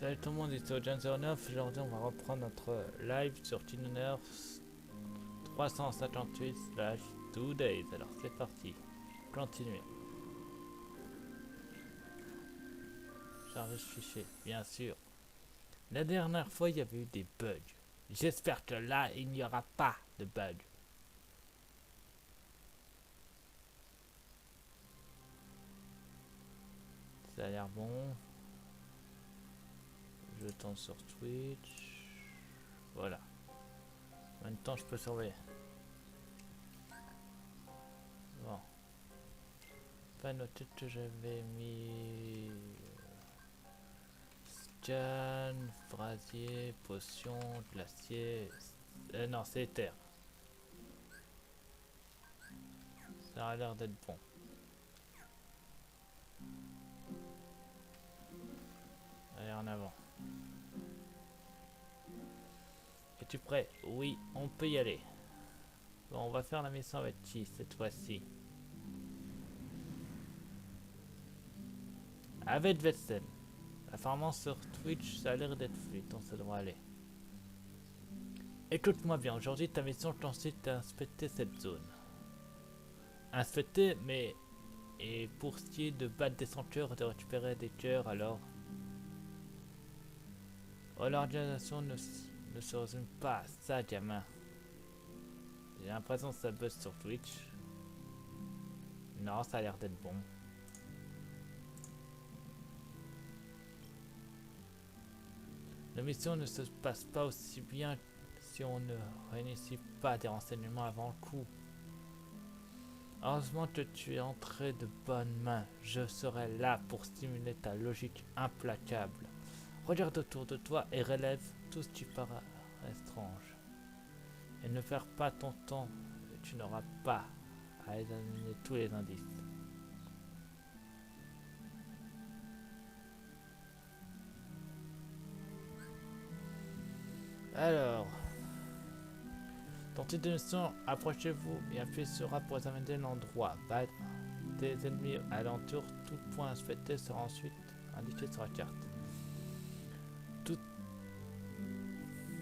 Salut tout le monde, ici Ojan09. Aujourd'hui, on va reprendre notre live sur TuneInner 358/2days. Alors, c'est parti. Continuez. Charge le fichier, bien sûr. La dernière fois, il y avait eu des bugs. J'espère que là, il n'y aura pas de bugs. Ça a l'air bon. Je tourne sur Twitch. Voilà. En même temps, je peux surveiller. Bon. Pas noté que j'avais mis scan, phrasier, potion, glacier. Non, c'est éther. Ça a l'air d'être bon. Allez, en avant. Es-tu prêt? Oui, on peut y aller. Bon, on va faire la mission avec qui cette fois-ci? Avec Vetsen. Apparemment sur Twitch, ça a l'air d'être fluide, donc ça devrait aller. Écoute-moi bien, aujourd'hui ta mission consiste à inspecter cette zone. Inspecter, mais... Et pour ce qui est de battre des centaures et de récupérer des cœurs, alors... Oh, l'organisation ne se résume pas à ça, gamin. J'ai l'impression que ça buzz sur Twitch. Non, ça a l'air d'être bon. La mission ne se passe pas aussi bien si on ne réunit pas des renseignements avant le coup. Heureusement que tu es entré de bonnes mains. Je serai là pour stimuler ta logique implacable. Regarde autour de toi et relève tout ce qui paraît étrange. Et ne perds pas ton temps, tu n'auras pas à examiner tous les indices. Alors, dans cette mission, approchez-vous et appuyez sur A pour examiner l'endroit. Bat des ennemis alentour, tout point inspecté sera ensuite indiqué sur la carte. Tout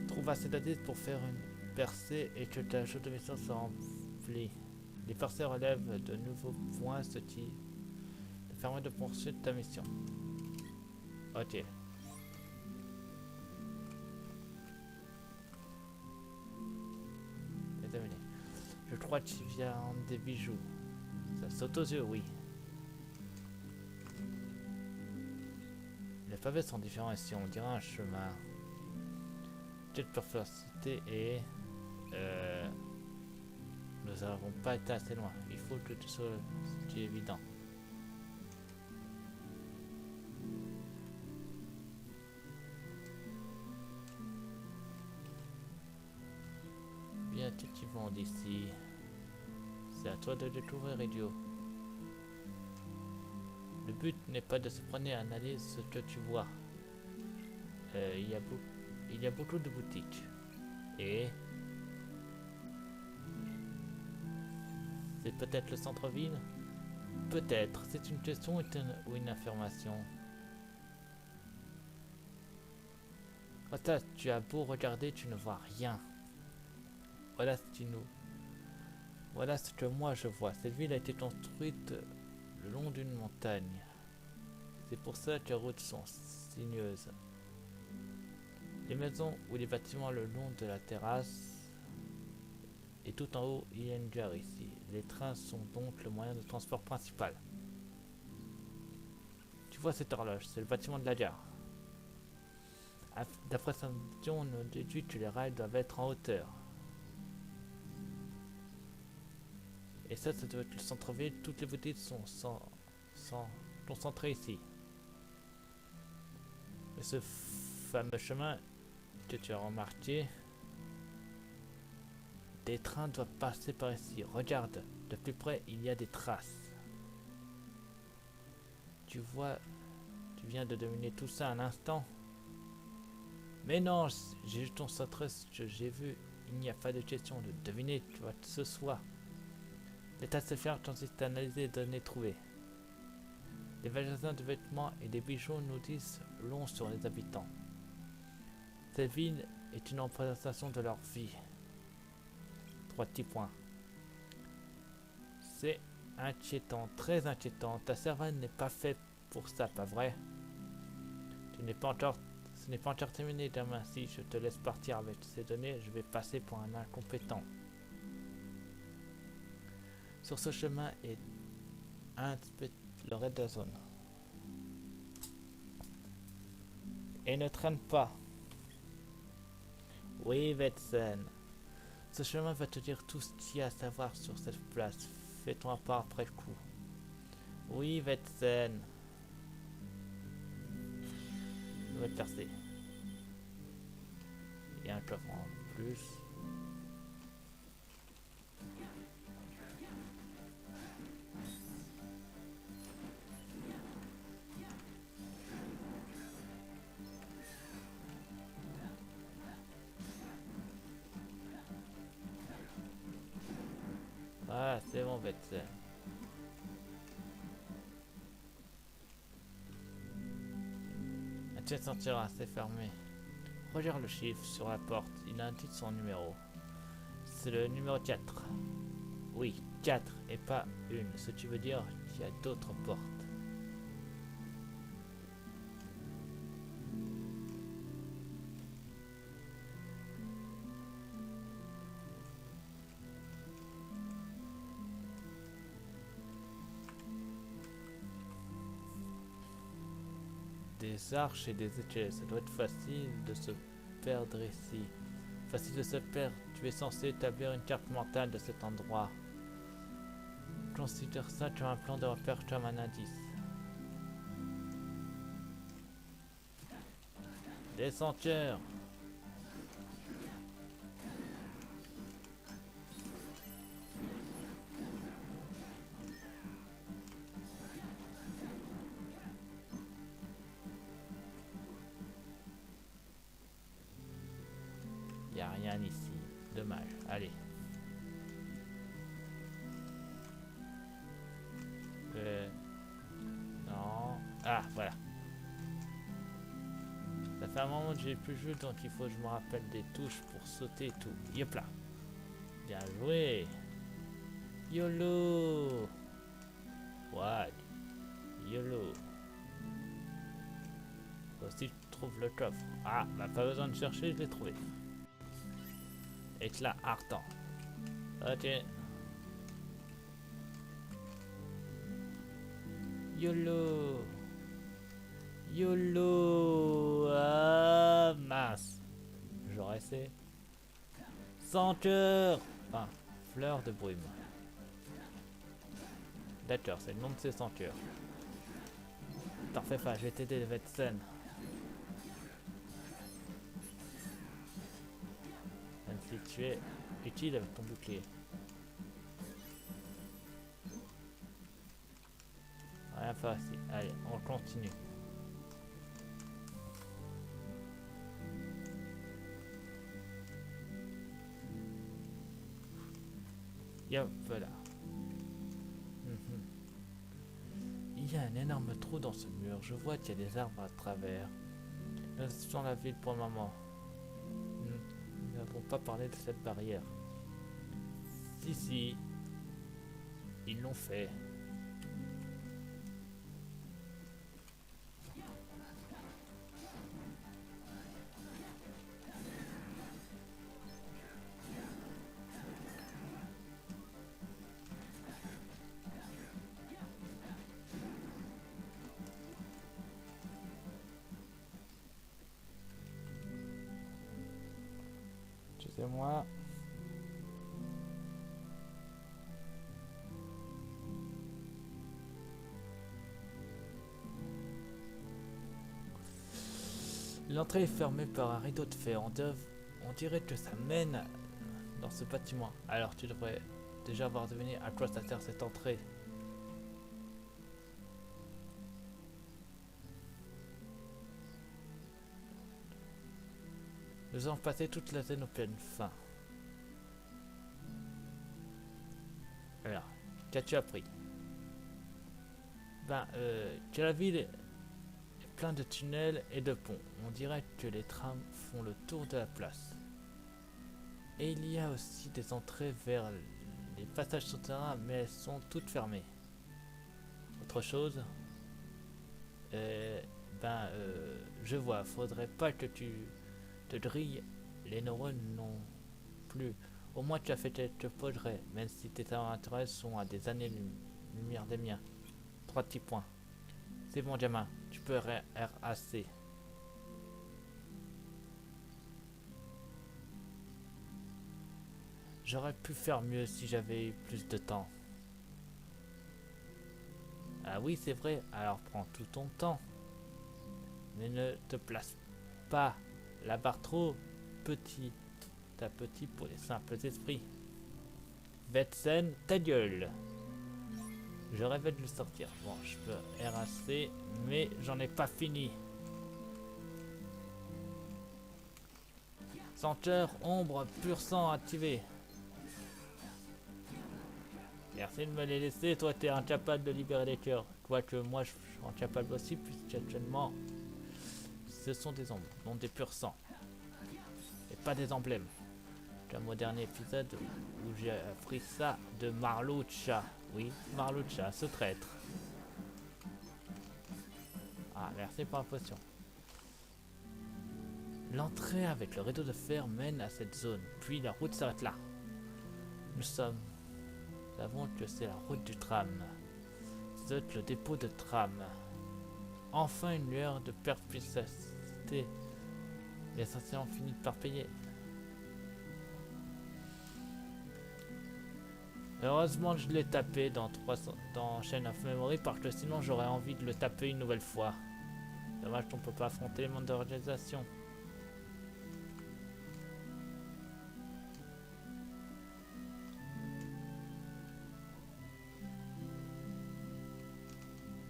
trouve assez d'indices pour faire une percée et que ta chose de mission soit remplie. Les percées relèvent de nouveaux points, ce qui te permet de poursuivre ta mission. Ok. Examiner. Je crois que tu viens des bijoux. Ça saute aux yeux, oui. Les pavés sont différents ici, on dirait un chemin. Peut-être pour faire citer et... nous n'avons pas été assez loin. Il faut que tout soit ce qui est évident. Bien, tout qui vont d'ici. C'est à toi de découvrir, idiot. Le but n'est pas de se prendre à analyser ce que tu vois. Il y a beaucoup de boutiques. Et... c'est peut-être le centre-ville? Peut-être. C'est une question ou une affirmation. Rata, tu as beau regarder, tu ne vois rien. Voilà Voilà ce que moi je vois. Cette ville a été construite le long d'une montagne. C'est pour ça que les routes sont sinueuses. Les maisons ou les bâtiments le long de la terrasse. Et tout en haut, il y a une gare ici. Les trains sont donc le moyen de transport principal. Tu vois cette horloge, c'est le bâtiment de la gare. D'après sa vision, on déduit que les rails doivent être en hauteur. Et ça doit être le centre-ville. Toutes les boutiques sont concentrées ici. Et ce fameux chemin que tu as remarqué, des trains doivent passer par ici. Regarde, de plus près, il y a des traces. Tu vois, tu viens de deviner tout ça un instant. Mais non, j'ai juste concentré ce que j'ai vu. Il n'y a pas de question de deviner, tu vois, que ce soit. L'état de se faire consiste à analyser les données trouvées. Des magasins de vêtements et des bijoux nous disent long sur les habitants. Cette ville est une représentation de leur vie. 3 petits points. C'est inquiétant, très inquiétant. Ta cervelle n'est pas faite pour ça, pas vrai? Ce n'est pas encore terminé, demain. Si je te laisse partir avec ces données, je vais passer pour un incompétent. Sur ce chemin est le raid de la zone. Et ne traîne pas. Oui, Vetsen. Ce chemin va te dire tout ce qu'il y a à savoir sur cette place. Fais-toi part après le coup. Oui, Vetsen. Nouvelle percée. Il y a un coffre en plus. Ah, c'est bon, Vetsen. Tu te sentiras, c'est fermé. Regarde le chiffre sur la porte, il indique son numéro. C'est le numéro 4. Oui, 4 et pas une, ce qui veut dire qu'il y a d'autres portes. Des arches et des échelles, ça doit être facile de se perdre ici. Facile de se perdre, tu es censé établir une carte mentale de cet endroit. Considère ça comme un plan de repère, comme un indice. Des senteurs. Y a rien ici. Dommage. Allez. Non. Ah, voilà. Ça fait un moment que j'ai plus joué, donc il faut que je me rappelle des touches pour sauter et tout. Yop là. Bien joué. YOLO. What? YOLO. Voici, je trouve le coffre. Ah, bah pas besoin de chercher, je l'ai trouvé. Éclat ardent. Ok. YOLO. YOLO. Ah, mince. J'aurais essayé. Sans cœur. Enfin, fleur de brume. D'accord, c'est le nom de ces senteurs. T'en fais pas, je vais t'aider, Vetsen. Même si tu es utile avec ton bouclier. Rien pas ici. Allez, on continue. Yop, voilà. Il y a un énorme trou dans ce mur. Je vois qu'il y a des arbres à travers. Nous sommes la ville pour le moment. Nous n'avons pas parlé de cette barrière. Si, ils l'ont fait. Excusez-moi. L'entrée est fermée par un rideau de fer. On dirait que ça mène dans ce bâtiment. Alors tu devrais déjà avoir deviné à quoi ça sert cette entrée. Nous avons passé toute la scène au pleine fin. Alors, qu'as-tu appris? La ville est pleine de tunnels et de ponts. On dirait que les trams font le tour de la place. Et il y a aussi des entrées vers les passages souterrains, mais elles sont toutes fermées. Autre chose, euh, je vois, faudrait pas que tu te grilles les neurones non plus. Au moins tu as fait quelques progrès, même si tes talents naturels sont à des années-lumière des miens. 3 petits points. C'est bon, gamin, tu peux RAC. J'aurais pu faire mieux si j'avais eu plus de temps. Ah oui, c'est vrai, alors prends tout ton temps. Mais ne te place pas la barre trop petit à petit pour les simples esprits. Vetsen, ta gueule. Je rêvais de le sortir. Bon, je peux RAC, mais j'en ai pas fini. Senteur, ombre, pur sang activé. Merci de me les laisser, toi t'es incapable de libérer les cœurs. Quoique moi je suis incapable aussi, puisqu'actuellement ce sont des ombres, non des purs sangs. Et pas des emblèmes. Comme au dernier épisode où j'ai appris ça de Marlucha. Oui, Marlucha, ce traître. Ah, merci pour la potion. L'entrée avec le rideau de fer mène à cette zone, puis la route s'arrête là. Nous savons que c'est la route du tram. C'est le dépôt de tram. Enfin une lueur de perspicacité. Les assassins ont fini par payer. Heureusement je l'ai tapé dans Chain of Memory parce que sinon j'aurais envie de le taper une nouvelle fois. Dommage qu'on peut pas affronter les mondes d'organisation.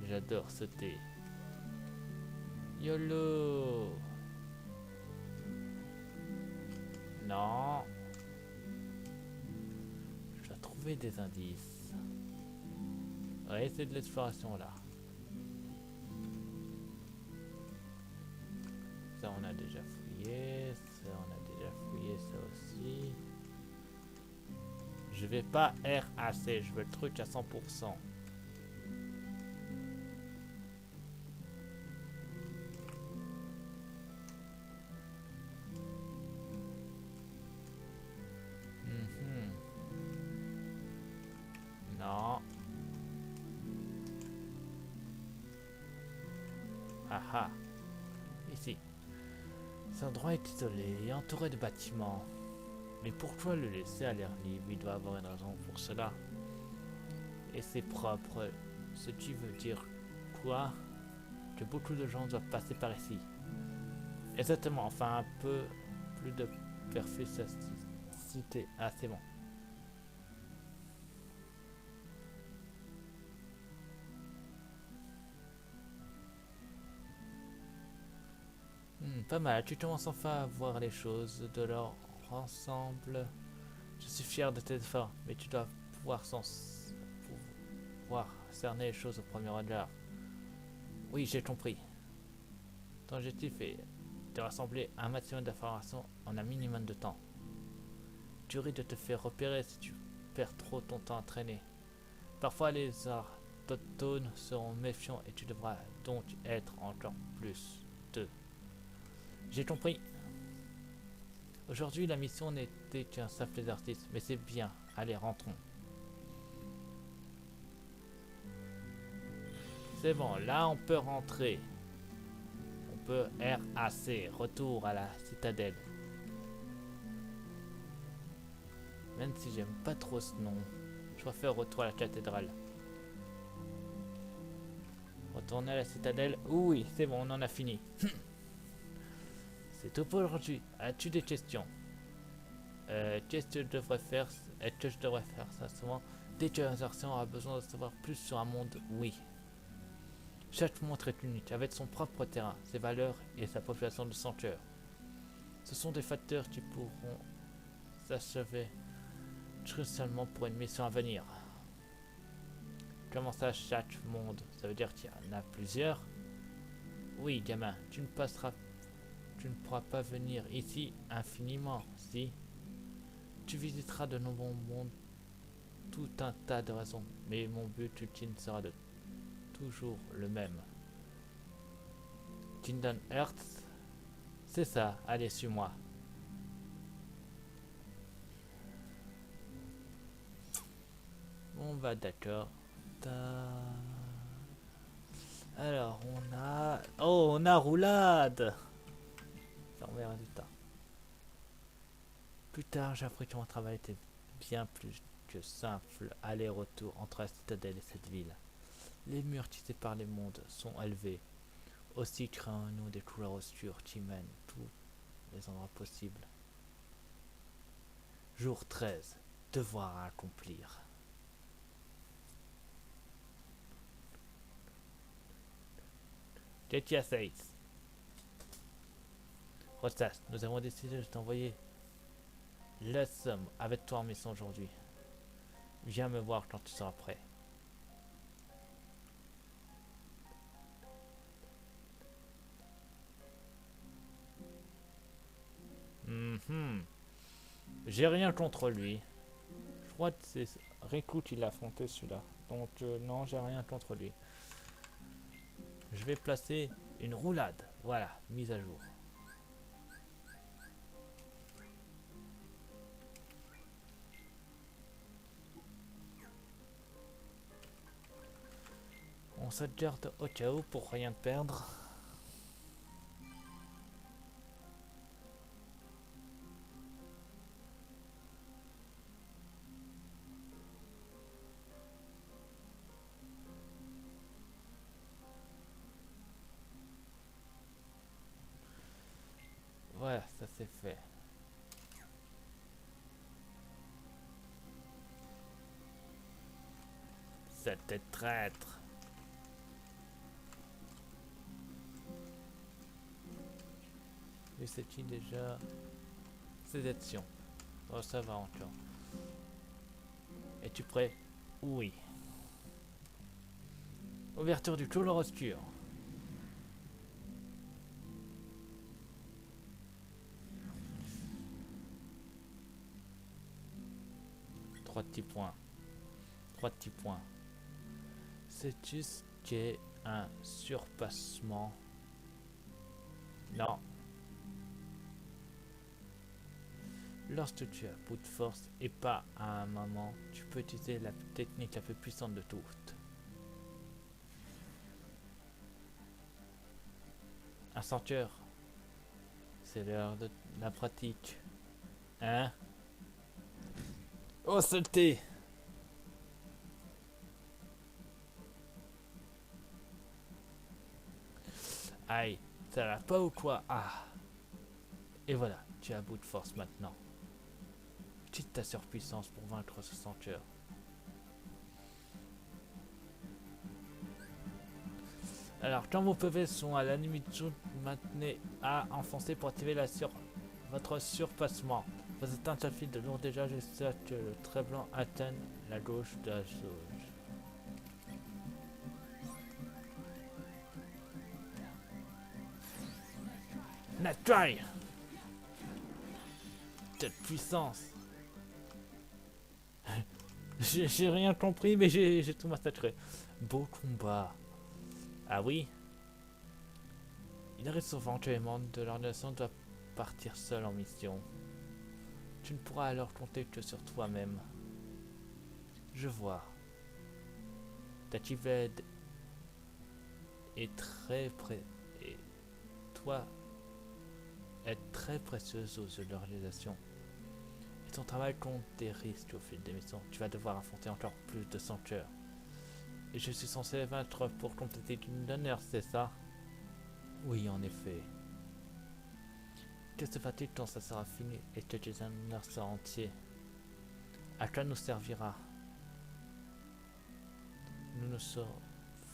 J'adore ce thé. YOLO. Non. Je dois trouver des indices. Ouais, c'est de l'exploration là. Ça on a déjà fouillé. Ça on a déjà fouillé ça aussi. Je vais pas RAC, je veux le truc à 100%. Non. Ah. Ici. Cet endroit est isolé et entouré de bâtiments. Mais pourquoi le laisser à l'air libre? Il doit avoir une raison pour cela. Et c'est propre. Ce qui veut dire quoi? Que beaucoup de gens doivent passer par ici. Exactement, enfin un peu plus de perfectibilité. Ah, c'est bon. Pas mal, tu commences enfin à voir les choses de leur ensemble. Je suis fier de tes efforts, mais tu dois pouvoir cerner les choses au premier regard. Oui, j'ai compris. Ton objectif est de rassembler un maximum d'informations en un minimum de temps. Tu risques de te faire repérer si tu perds trop ton temps à traîner. Parfois les autochtones seront méfiants et tu devras donc être encore plus d'eux. J'ai compris. Aujourd'hui la mission n'était qu'un simple exercice, mais c'est bien. Allez, rentrons. C'est bon, là on peut rentrer. On peut RAC, retour à la citadelle. Même si j'aime pas trop ce nom, je préfère retour à la cathédrale. Retourner à la citadelle. Oui, c'est bon, on en a fini. C'est tout pour aujourd'hui. As-tu des questions? Qu'est-ce que je devrais faire? Est-ce que je devrais faire ça souvent? Dès que l'insertion aura besoin de savoir plus sur un monde, oui. Chaque montre est unique, avec son propre terrain, ses valeurs et sa population de sanctuaires. Ce sont des facteurs qui pourront s'achever crucialement pour une mission à venir. Comment ça, chaque monde? Ça veut dire qu'il y en a plusieurs? Oui, gamin, tu ne pourras pas venir ici infiniment, si? Tu visiteras de nombreux mondes, tout un tas de raisons, mais mon but ultime sera de toujours le même. Kingdom Earth, c'est ça, allez, suis-moi. Bon bah d'accord. Alors on a... Oh, on a roulade. Fermez résultat. Plus tard, j'ai appris que mon travail était bien plus que simple aller-retour entre la citadelle et cette ville. Les murs tissés par les mondes sont élevés. Aussi créons-nous des couleurs obscures qui mènent tous les endroits possibles. Jour 13. Devoir à accomplir. GTA 6. Rostas, nous avons décidé de t'envoyer la somme avec toi en mission aujourd'hui. Viens me voir quand tu seras prêt. J'ai rien contre lui. Je crois que c'est Riku qui l'a affronté celui-là. Donc non, j'ai rien contre lui. Je vais placer une roulade. Voilà, mise à jour. On se garde au cas où pour rien perdre. Voilà, ça c'est fait. C'était traître. Et c'est qui déjà? Sélection. Oh, ça va encore. Es-tu prêt? Oui. Ouverture du couloir obscur. Trois petits points. Trois petits points. Sais-tu ce qu'est un surpassement? Non. Lorsque tu as bout de force et pas à un moment, tu peux utiliser la technique la plus puissante de toutes. Un senteur. C'est l'heure de la pratique. Hein? Oh, saleté! Aïe, ça va pas ou quoi? Ah! Et voilà, tu as bout de force maintenant. Utilise ta surpuissance pour vaincre ce senteur. Alors, quand vos PV sont à la limite jaune, maintenez A enfoncé pour activer votre surpassement. Vous êtes un fil de long déjà jusqu'à que le trait blanc atteigne la gauche de la jauge. Natry! Cette puissance! J'ai rien compris, mais j'ai tout massacré. Beau combat. Ah oui? Il arrive souvent que les membres de l'organisation doivent partir seuls en mission. Tu ne pourras alors compter que sur toi-même. Je vois. Ta Tived est très et toi est très précieuse aux yeux de l'organisation. Et ton travail compte des risques au fil des missions. Tu vas devoir affronter encore plus de senteurs. Et je suis censé vaincre pour compléter une donneur, c'est ça? Oui, en effet. Que se fait-il quand ça sera fini et que tes honneurs seront entiers? À quoi nous servira? Nous ne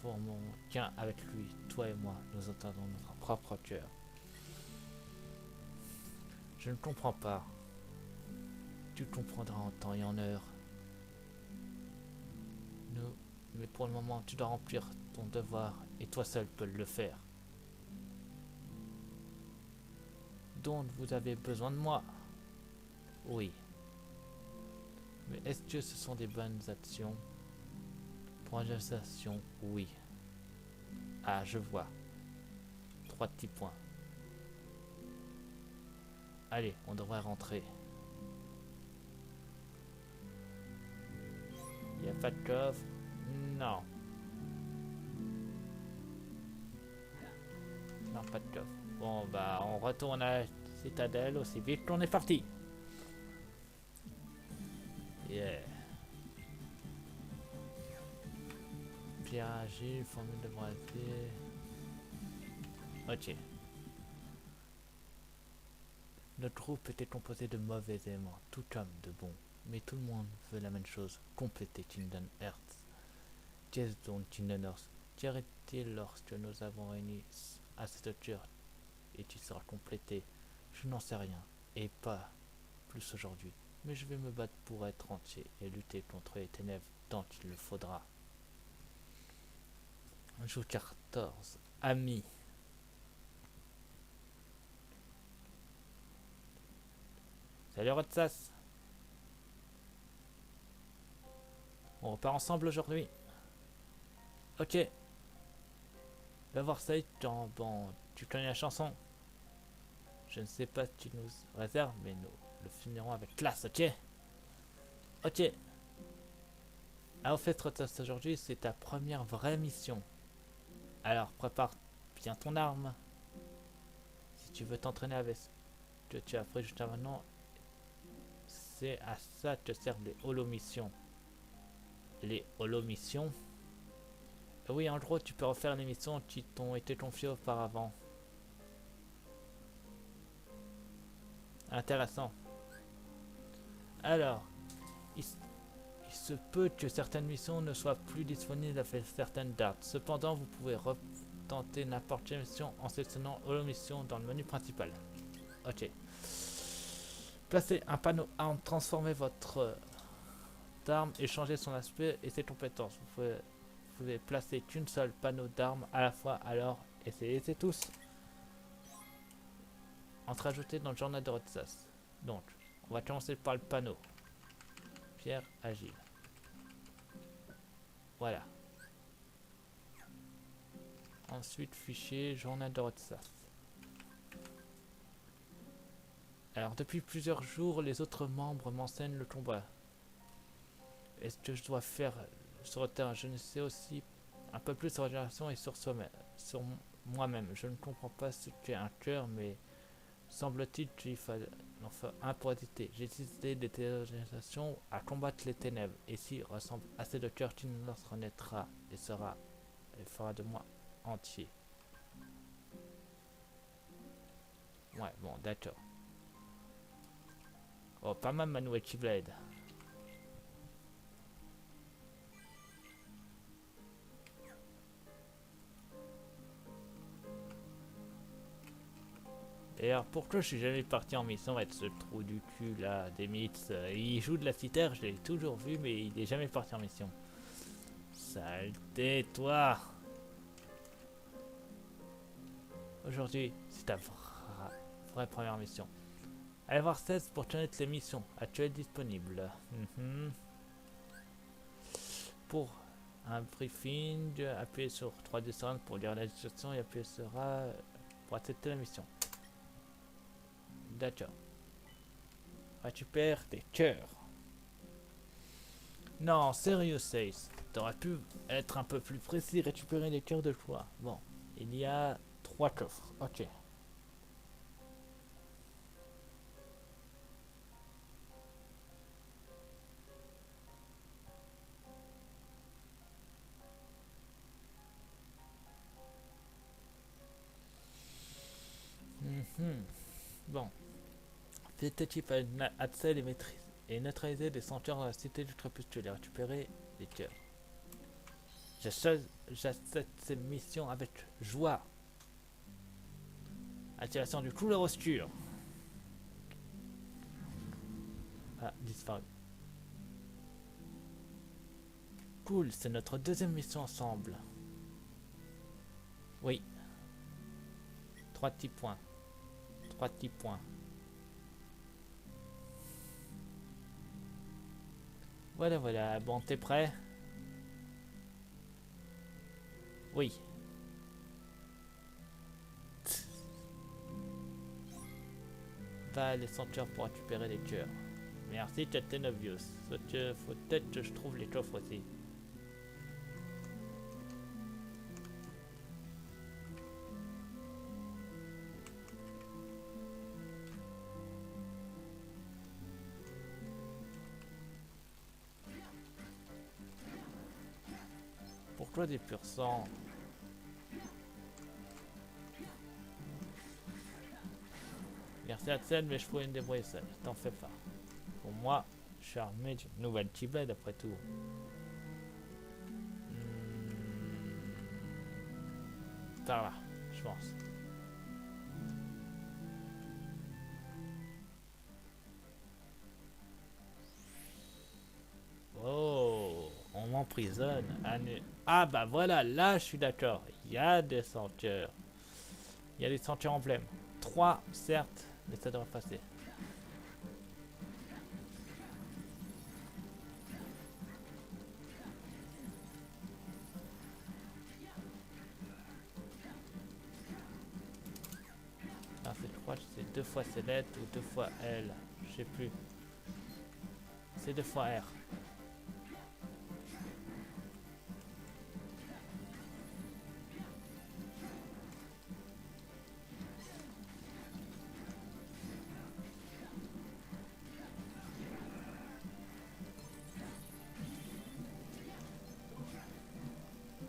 formons qu'un avec lui, toi et moi. Nous entendons notre propre cœur. Je ne comprends pas. Tu comprendras en temps et en heure. Nous Mais pour le moment, tu dois remplir ton devoir et toi seul peux le faire. Donc vous avez besoin de moi. Oui. Mais est-ce que ce sont des bonnes actions? Pour une association, oui. Ah, je vois. 3 petits points. Allez, on devrait rentrer. Il n'y a pas de coffre? Non. Non, pas de coffre. Bon, bah, on retourne à la citadelle aussi vite qu'on est parti. Yeah. Pierre agile, formule de brasier. Ok. Notre groupe était composé de mauvais éléments, tout comme de bons. Mais tout le monde veut la même chose, compléter Kingdom Hearts. Qu'est-ce donc Kingdom Hearts? Qu'arrête-t-il lorsque nous avons réuni à cette hauteur et tu seras complété? Je n'en sais rien, et pas plus aujourd'hui. Mais je vais me battre pour être entier et lutter contre les ténèbres tant qu'il le faudra. Jour 14. Amis. Salut Rotsas. On repart ensemble aujourd'hui. Ok. Va voir ça quand bon, tu connais la chanson. Je ne sais pas ce que tu nous réserves, mais nous le finirons avec classe, ok? Ok. Ah, au fait, Rotsas, aujourd'hui, c'est ta première vraie mission. Alors, prépare bien ton arme. Si tu veux t'entraîner avec ce que tu as appris jusqu'à maintenant, c'est à ça que servent les holomissions. Les holomissions? Oui, en gros, tu peux refaire les missions qui t'ont été confiées auparavant. Intéressant. Alors, il se peut que certaines missions ne soient plus disponibles avec certaines dates. Cependant, vous pouvez retenter n'importe quelle mission en sélectionnant holomission dans le menu principal. Ok. Placez un panneau arme, transformez votre arme et changer son aspect et ses compétences. Vous pouvez placer qu'une seule panneau d'arme à la fois, alors essayez tous. Entre ajouté dans le journal de Rotsas. Donc, on va commencer par le panneau. Pierre agile. Voilà. Ensuite, fichier, journal de Rotsas. Alors, depuis plusieurs jours, les autres membres m'enseignent le combat. Est-ce que je dois faire sur le terrain? Je ne sais aussi un peu plus sur la génération et sur moi-même. Je ne comprends pas ce qu'est un cœur, mais semble-t-il qu'il fallait en faire un pour hésiter. J'ai décidé des téléorganisations à combattre les ténèbres. Et s'il ressemble assez de cœur qui nous renaîtra et fera de moi entier. Ouais, bon, d'accord. Oh, pas mal Manuel Keyblade. Et alors pourquoi je suis jamais parti en mission avec ce trou du cul là, des mythes? Il joue de la cithère, je l'ai toujours vu, mais il est jamais parti en mission. Saleté, toi! Aujourd'hui, c'est ta vraie première mission. Allez voir 16 pour connaître les missions actuelles disponibles. Pour un briefing, appuyez sur 3D pour lire la description et appuyez sur A pour accepter la mission. D'accord. Récupère des cœurs. Non, sérieux, Sace. T'aurais pu être un peu plus précis, récupérer des cœurs de quoi? Bon, il y a 3 coffres. Ok. Bon. Cette équipe a Axel et neutralisé des senteurs dans la cité du crépuscule et récupéré des cœurs. J'accepte cette mission avec joie. Activation du couleur obscur. Ah, disparu. Cool, c'est notre deuxième mission ensemble. Oui. 3 petits points. 3 petits points. Voilà, voilà. Bon, t'es prêt? Oui. Va à l'essentiel pour récupérer les cœurs. Merci, Captain Obvious. Faut peut-être que je trouve les coffres aussi. Pourquoi des purs sang? Merci Axel, mais je pourrais me débrouiller seul. T'en fais pas. Pour moi, je suis armé d'une nouvelle Keyblade après tout. Ça va, je pense. Oh, on m'emprisonne. Ah bah voilà, là je suis d'accord. Il y a des senteurs. Il y a des senteurs emblèmes. 3 certes, mais ça devrait passer. Ah, je crois que c'est 2 fois Céleste ou 2 fois L. Je sais plus. C'est 2 fois R.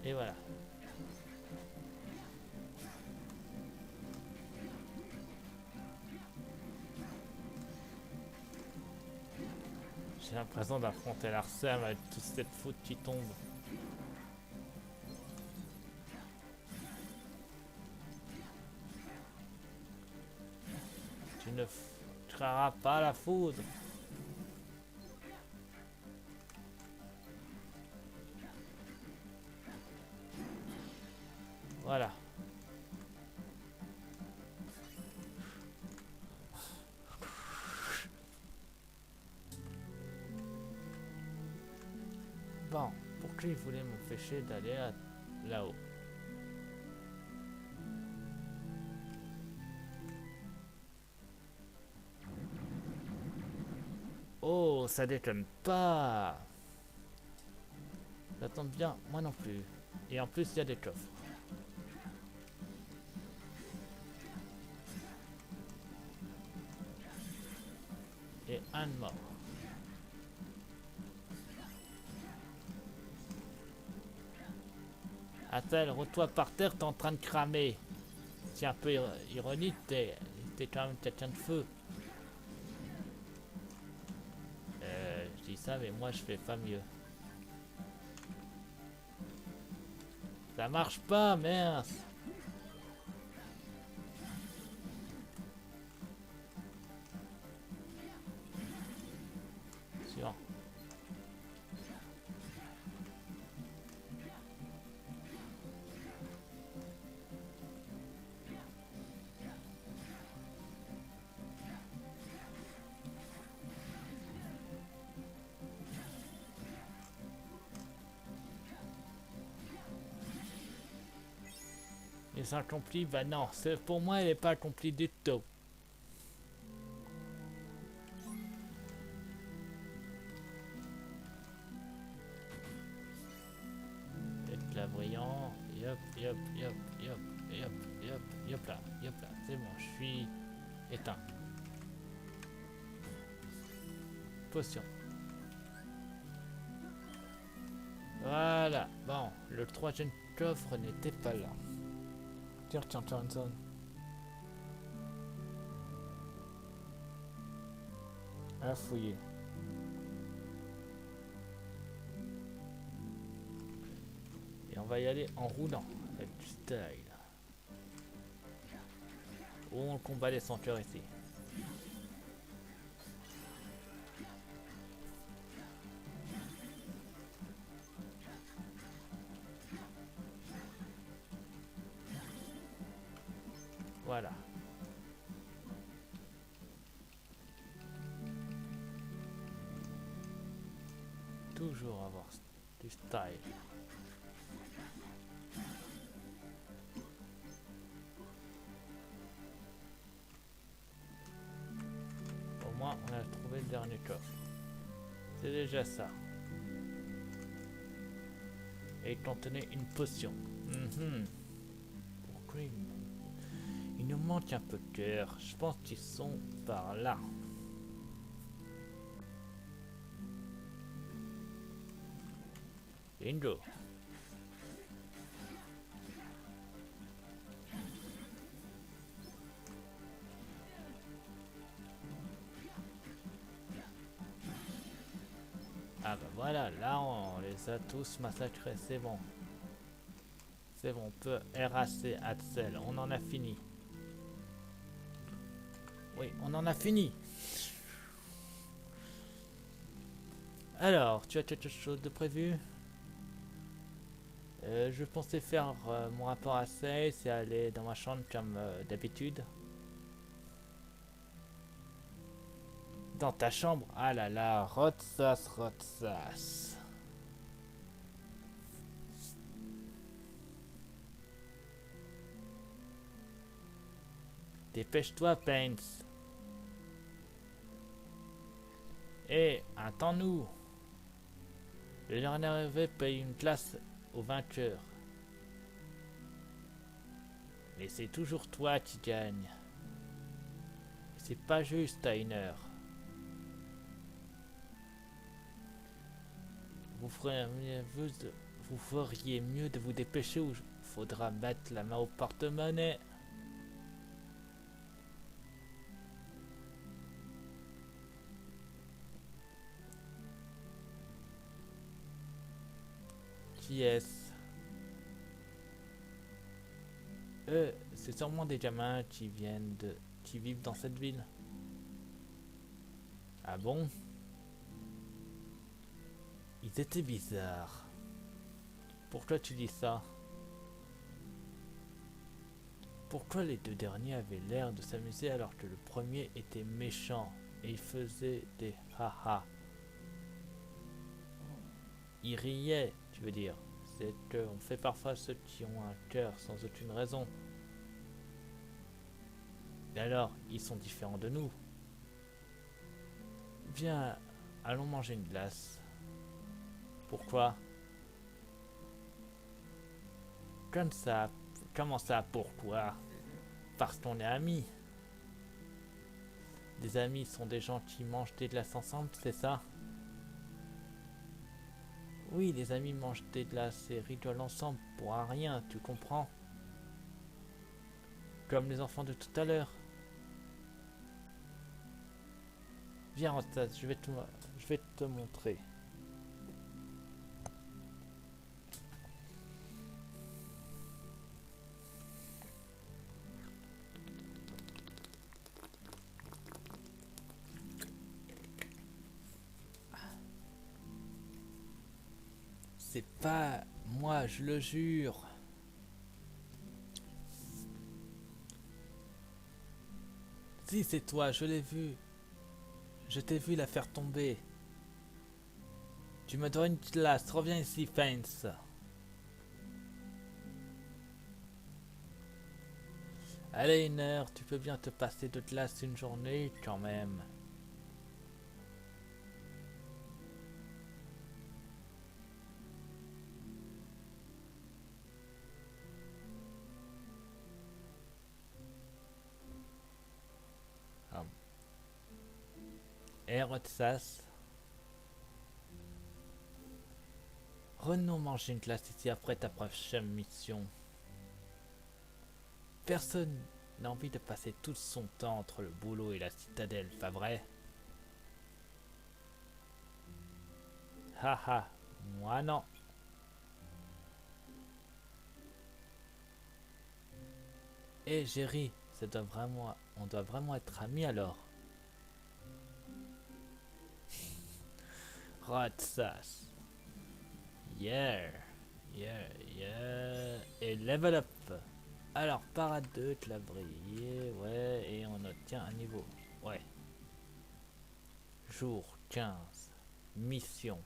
Et voilà. J'ai l'impression d'affronter l'Arsène avec toute cette faute qui tombe. Tu ne craindras pas la foudre. Voilà. Bon, pourquoi il voulait m'empêcher d'aller là-haut? Oh, ça déconne pas. Ça tombe bien, moi non plus. Et en plus, il y a des coffres. Et un de mort. Attends, retrouve par terre, t'es en train de cramer. C'est un peu ironique, t'es quand même quelqu'un de feu. Je dis ça, mais moi je fais pas mieux. Ça marche pas, merde. Sûr. Et ça accompli, bah non, pour moi elle est pas accomplie du tout. Éclat brillant, yop, yop, yop, yop, yop, yop, yop là, c'est bon, je suis éteint. Potion. Voilà, bon, le troisième coffre n'était pas là. Tiens, tiens, tiens, tiens. À fouiller. Et on va y aller en roulant, avec du style. Où on combat les senteurs ici. Voilà. Toujours avoir du style. Au moins, on a trouvé le dernier coffre. C'est déjà ça. Et il contenait une potion. Pourquoi il nous manque un peu de cœur. Je pense qu'ils sont par là. Bingo. Ah bah voilà, là on les a tous massacrés, c'est bon. C'est bon, on peut RAC Axel, on en a fini. Oui, on en a fini. Alors, tu as quelque chose de prévu? Je pensais faire mon rapport à 6 et aller dans ma chambre comme d'habitude. Dans ta chambre? Ah là là, rotsas, rotsas. Dépêche-toi, Paints. Et attends-nous. Le dernier arrivé paye une place au vainqueur. Mais c'est toujours toi qui gagne. C'est pas juste à une heure. Vous feriez mieux de vous dépêcher ou faudra mettre la main au porte-monnaie. Qui est-ce? C'est sûrement des gamins qui vivent dans cette ville. Ah bon? Ils étaient bizarres. Pourquoi tu dis ça? Pourquoi les deux derniers avaient l'air de s'amuser alors que le premier était méchant et il faisait des haha? Il riait, tu veux dire. C'est qu'on fait parfois ceux qui ont un cœur sans aucune raison. Et alors, ils sont différents de nous. Viens, allons manger une glace. Pourquoi? Comme ça, comment ça, pourquoi? Parce qu'on est amis. Des amis sont des gens qui mangent des glaces ensemble, c'est ça? Oui, les amis mangent des glaces et rigolent ensemble pour un rien, tu comprends? Comme les enfants de tout à l'heure. Viens, Rostas, je vais te montrer. C'est pas moi, je le jure. Si, c'est toi, je l'ai vu. Je t'ai vu la faire tomber. Tu me dois une glace, reviens ici, Fence. Allez, une heure, tu peux bien te passer de glace une journée quand même. Et Rotsas. Renaud mange une glace ici après ta prochaine mission. Personne n'a envie de passer tout son temps entre le boulot et la citadelle, pas vrai? Haha, moi non. Eh Jerry, on doit vraiment être amis alors. Rotsas. Yeah, yeah, yeah. Et level up. Alors, parade 2, tu l'as brillé, ouais, et on obtient un niveau. Ouais. Jour 15. Mission.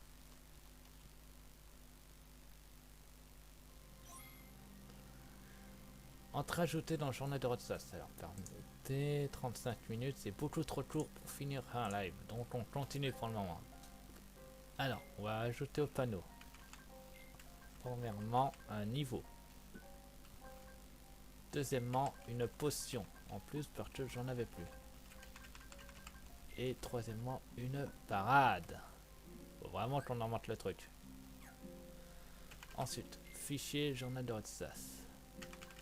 Entre ajouté dans le journal de Rotsas. Alors, permettez 35 minutes, c'est beaucoup trop court pour finir un live. Donc, on continue pour le moment. Alors, on va ajouter au panneau. Premièrement, un niveau. Deuxièmement, une potion. En plus, parce que j'en avais plus. Et troisièmement, une parade. Faut vraiment qu'on invente le truc. Ensuite, fichier journal de Rotsas.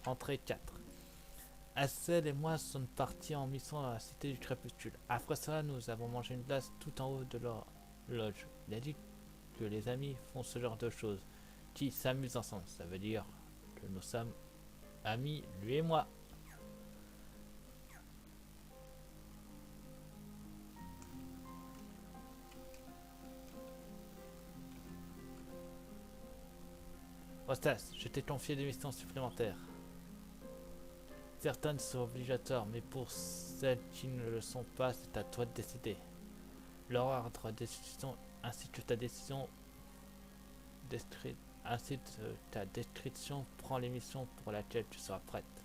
Entrée 4. Assel et moi sommes partis en mission dans la cité du crépuscule. Après cela, nous avons mangé une glace tout en haut de leur loge. Il a dit que les amis font ce genre de choses, qui s'amusent ensemble. Ça veut dire que nous sommes amis, lui et moi. Ostas, je t'ai confié des missions supplémentaires. Certaines sont obligatoires, mais pour celles qui ne le sont pas, c'est à toi de décider. L'ordre de décision ainsi que ta décision ainsi que ta description prend les missions pour laquelle tu seras prête.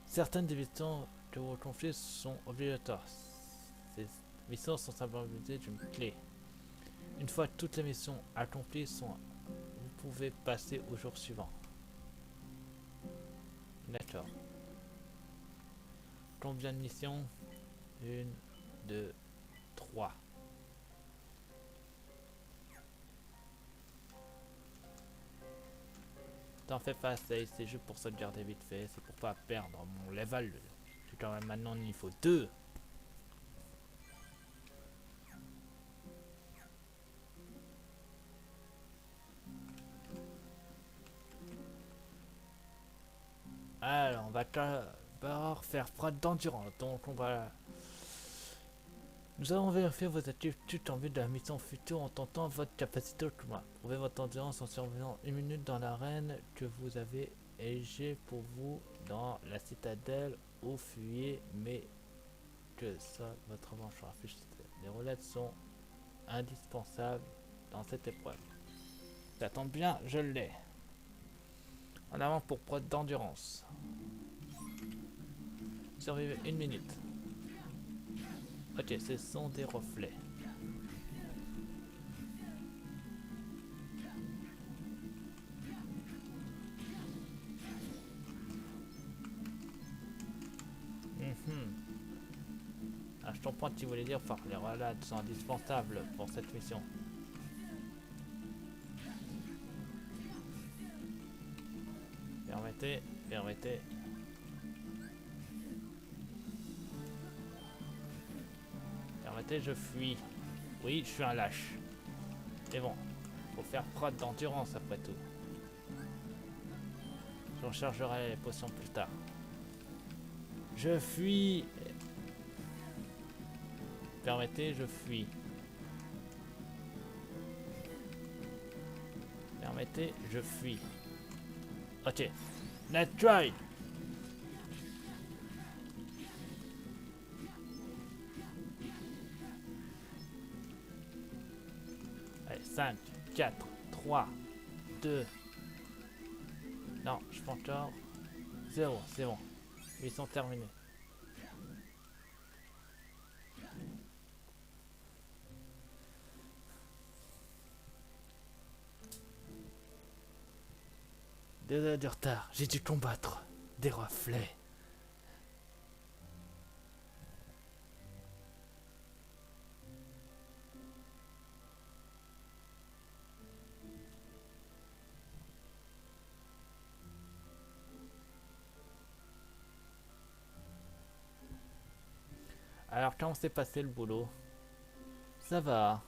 Certaines des missions que vous confiez sont obligatoires. Ces missions sont symbolisées d'une clé. Une fois toutes les missions accomplies, vous pouvez passer au jour suivant. D'accord. Combien de missions? 1, 2, 3. T'en fais pas, c'est juste pour sauvegarder vite fait, c'est pour pas perdre mon level. Je suis quand même maintenant niveau 2. Alors, on va d'abord faire preuve d'endurance. Donc, nous allons vérifier vos aptitudes en vue de la mission future en tentant votre capacité au combat. Prouvez votre endurance en survivant 1 minute dans l'arène que vous avez érigée pour vous dans la citadelle ou fuyez, mais que ça, votre revanche sera affichée. Les roulettes sont indispensables dans cette épreuve. Ça tombe bien, je l'ai. En avant pour preuve d'endurance. Survivez 1 minute. Ok, ce sont des reflets. Ah, je comprends ce que tu voulais dire, enfin, les relades sont indispensables pour cette mission. Permettez, permettez. Permettez, je fuis. Oui, je suis un lâche. Mais bon, faut faire preuve d'endurance après tout. Je rechargerai les potions plus tard. Je fuis. Permettez, je fuis. Permettez, je fuis. Ok. Let's try. Allez, 5, 4, 3, 2. Non, je prends encore. 0, c'est bon. Ils sont terminés. Désolé du retard, j'ai dû combattre des reflets. Alors, comment s'est passé le boulot? Ça va.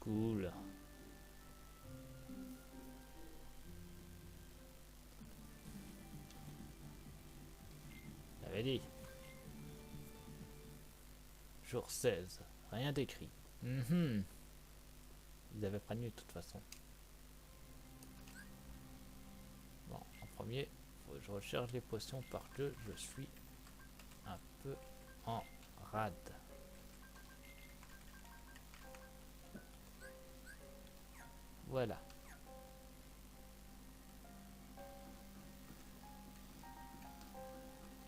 Cool. J'avais dit. Jour 16. Rien d'écrit. Ils avaient prévenu de toute façon. Bon, on premier, faut que je recherche les potions parce que je suis un peu en rade. Voilà.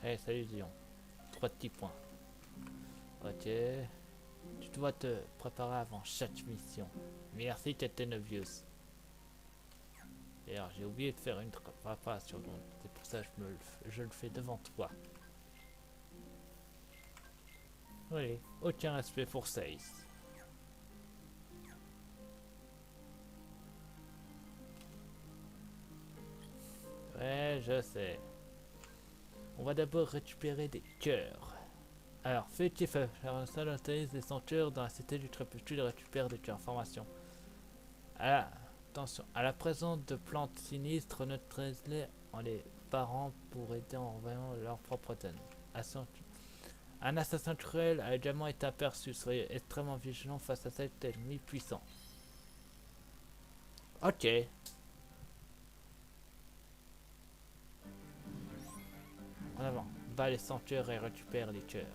Hey, salut Dion. 3 petits points. Ok. Tu dois te préparer avant chaque mission. Merci Tetenevius. D'ailleurs, j'ai oublié de faire une préparation, donc c'est pour ça que je le fais devant toi. Oui, aucun respect pour Saïs. Ouais, je sais. On va d'abord récupérer des cœurs. Alors, fais qui fait faire un seul utilise des senteurs dans la cité du crépuscule et récupère des cœurs. Formation. Attention, à la présence de plantes sinistres, neutralisez en les parents pour aider en envoyant leur propre tonne. Un assassin cruel a également été aperçu. Soyez extrêmement vigilant face à cet ennemi puissant. Ok. En avant. Bats les senteurs et récupère les cœurs.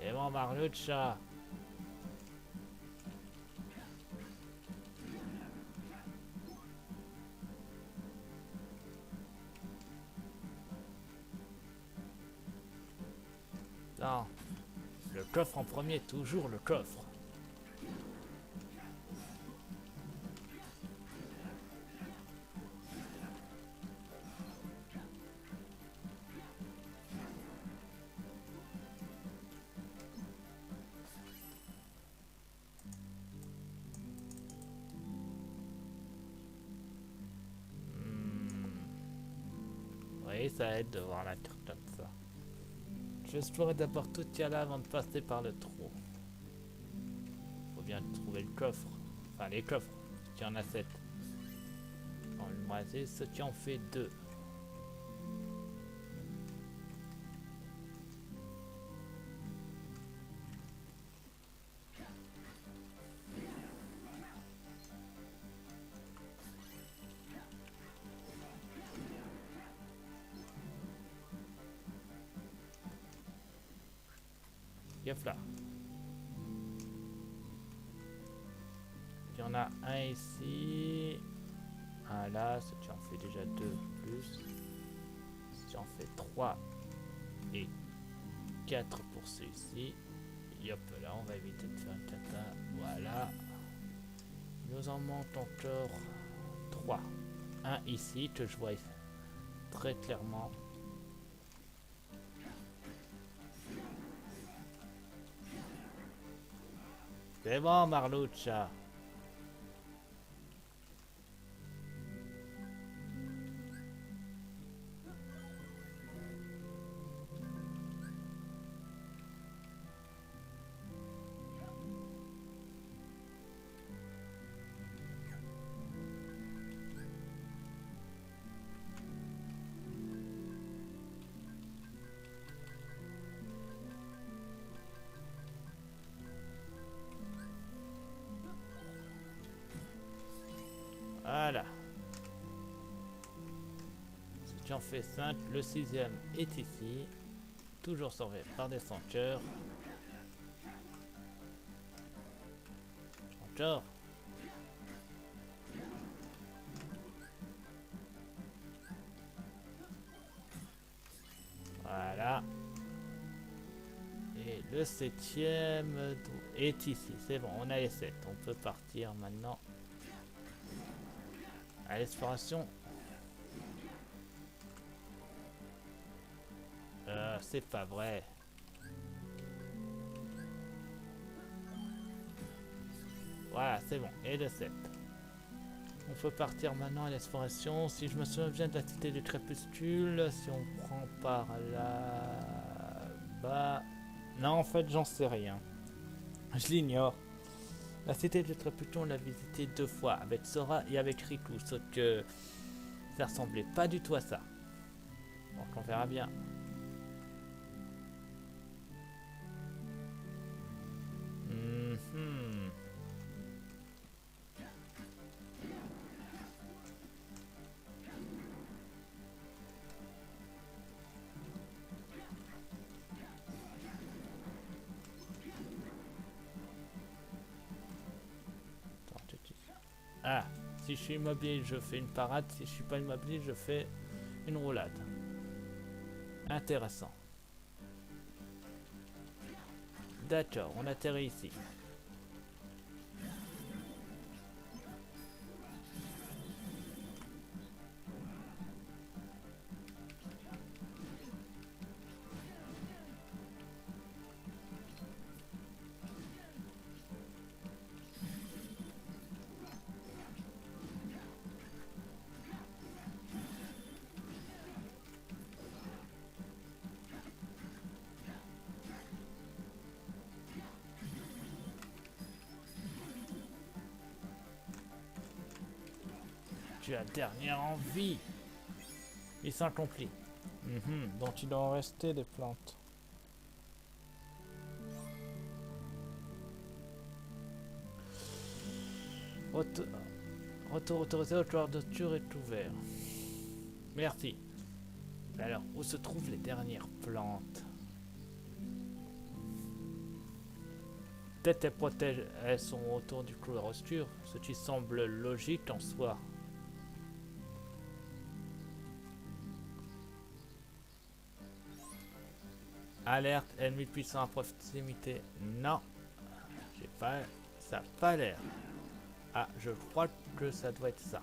Et bon, Marlucha. Non. Le coffre en premier, toujours le coffre. Oui, ça aide de voir la carte comme ça. Je vais explorer d'abord tout il y a là avant de passer par le trou. Faut bien trouver le coffre. Enfin, les coffres. Il y en a 7. On le moisit, ce qui en fait 2. Yop là. Il y en a un ici. Un là, ce qui en fait déjà 2 plus. Ce qui en fait 3 et 4 pour celui-ci. Yop là, on va éviter de faire un cata. Voilà. Nous en manque encore 3. Un ici que je vois très clairement. C'est bon, Marlucha. Voilà. Ce qui en fait 5. Le 6e est ici. Toujours sauvé par des senteurs. Encore. Voilà. Et le 7e est ici. C'est bon, on a les 7. On peut partir maintenant à l'exploration. C'est pas vrai. Voilà, c'est bon. Et le 7. On peut partir maintenant à l'exploration. Si je me souviens bien de la cité du crépuscule, si on prend par là-bas... Non, en fait, j'en sais rien. Je l'ignore. La cité du crépuscule, on l'a visité 2 fois, avec Sora et avec Riku, sauf que ça ressemblait pas du tout à ça. Donc on verra bien. Ah, si je suis immobile, je fais une parade. Si je suis pas immobile, je fais une roulade. Intéressant. D'accord, on atterrit ici. Tu as dernière envie. Mission accomplie. Donc il doit en rester des plantes. Retour autorisé au joueur de tour est ouvert. Merci. Alors, où se trouvent les dernières plantes? Peut-être elles sont autour du couloir obscur, ce qui semble logique en soi. Alerte, ennemi puissant à proximité. Non, j'ai pas, ça n'a pas l'air. Ah, je crois que ça doit être ça.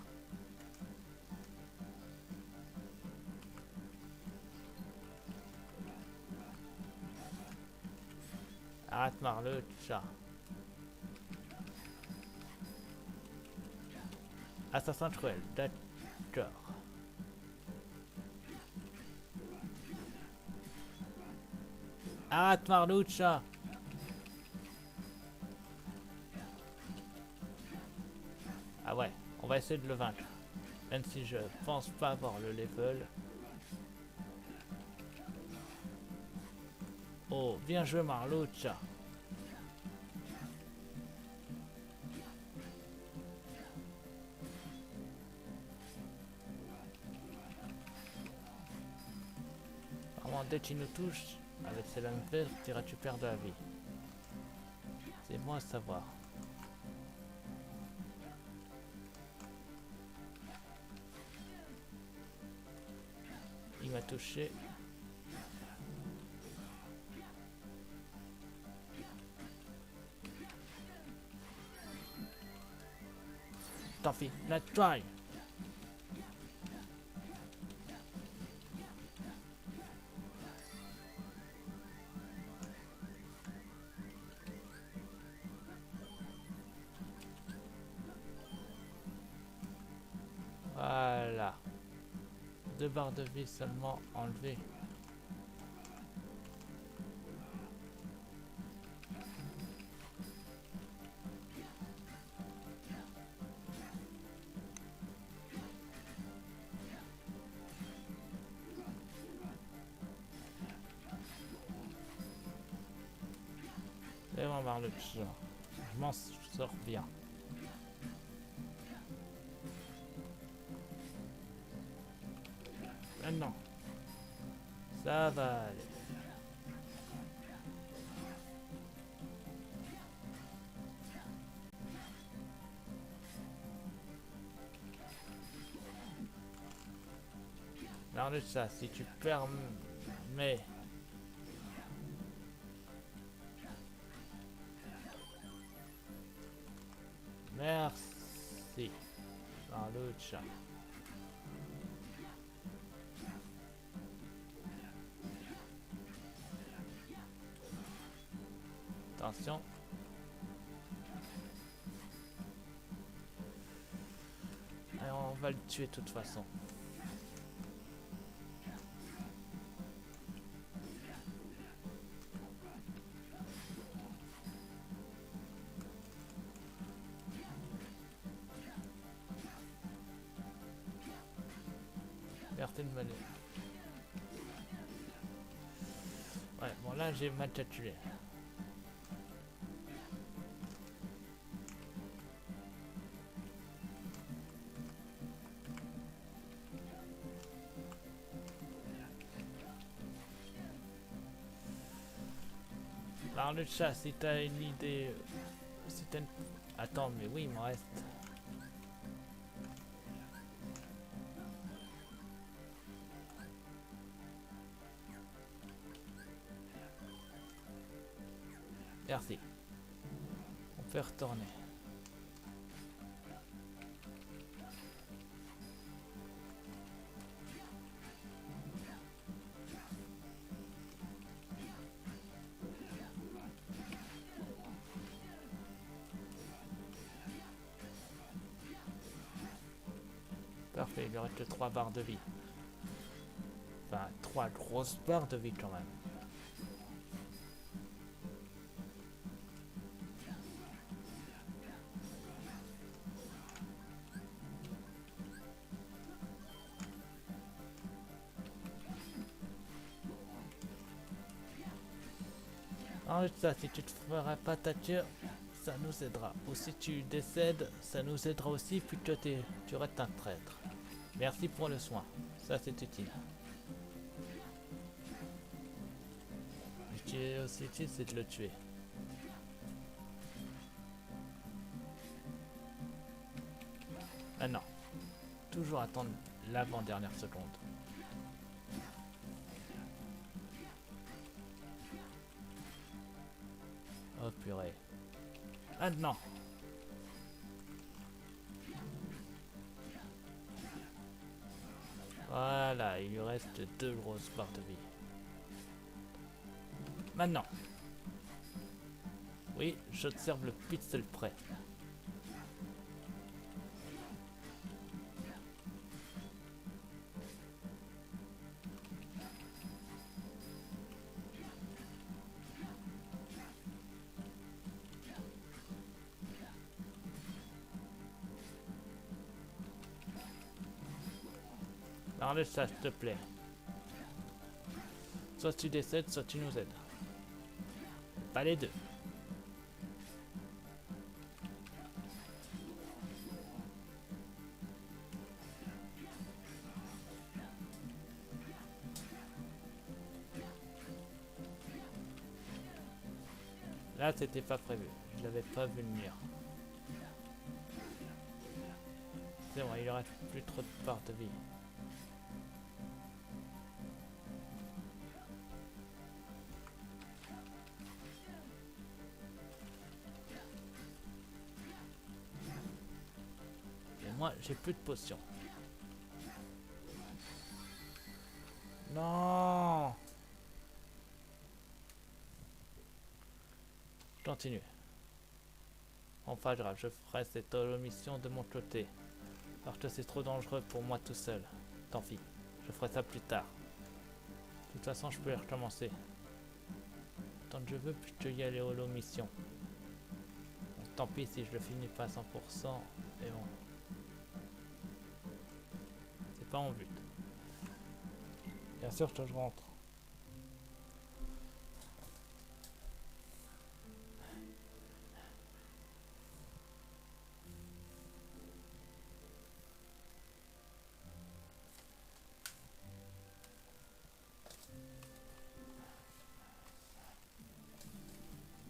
Arrête-moi le chat. Assassin cruel, d'accord. Arrête Marlucha. Ah ouais, on va essayer de le vaincre. Même si je pense pas avoir le level. Oh, bien joué Marlucha. Vraiment, dès qu'il nous touche, avec ses lames vertes, tu perds de la vie. C'est bon à savoir. Il m'a touché. Tant pis, let's try. Voilà. 2 barres de vie seulement enlevées. Et on va voir le chat. Je m'en sors bien. Maintenant, ça va aller. Alors le chat, si tu permets. Merci. Dans le chat. Attention. Alors, on va le tuer de toute façon. Merci de me dire. Ouais, bon là j'ai mal tué. Alors le chat, si t'as une idée... Si t'as une... Attends, mais oui, il m'en reste... Merci. On peut retourner. Parfait, il lui reste 3 barres de vie. Enfin, 3 grosses barres de vie quand même. En ça, si tu te feras pas attaquer, ça nous aidera. Ou si tu décèdes, ça nous aidera aussi, puis tu restes un traître. Merci pour le soin, ça c'est utile. Ce qui est aussi utile, c'est de le tuer. Ah non, toujours attendre l'avant-dernière seconde. Oh purée. Ah non. Voilà, il lui reste 2 grosses barres de vie. Maintenant. Oui, j'observe le pixel près. Enlève ça, s'il te plaît. Soit tu décèdes, soit tu nous aides. Pas les deux. Là, c'était pas prévu. Je l'avais pas vu venir. C'est bon, il aurait plus trop de barres de vie. Et moi, j'ai plus de potions. Non. Je continue. Enfin grave, je ferai cette mission de mon côté. Parce que c'est trop dangereux pour moi tout seul. Tant pis, je ferai ça plus tard. De toute façon, je peux y recommencer. Tant que je veux, puis je peux y aller holo mission. Bon, tant pis si je le finis pas à 100%, mais bon. C'est pas mon but. Bien sûr que je rentre.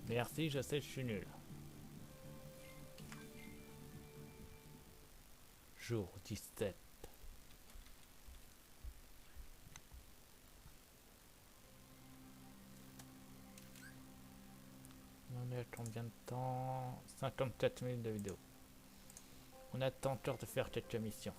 Merci, je sais que je suis nul. Jour 17. On est à combien de temps? 54 minutes de vidéo. On attend encore de faire quelques missions.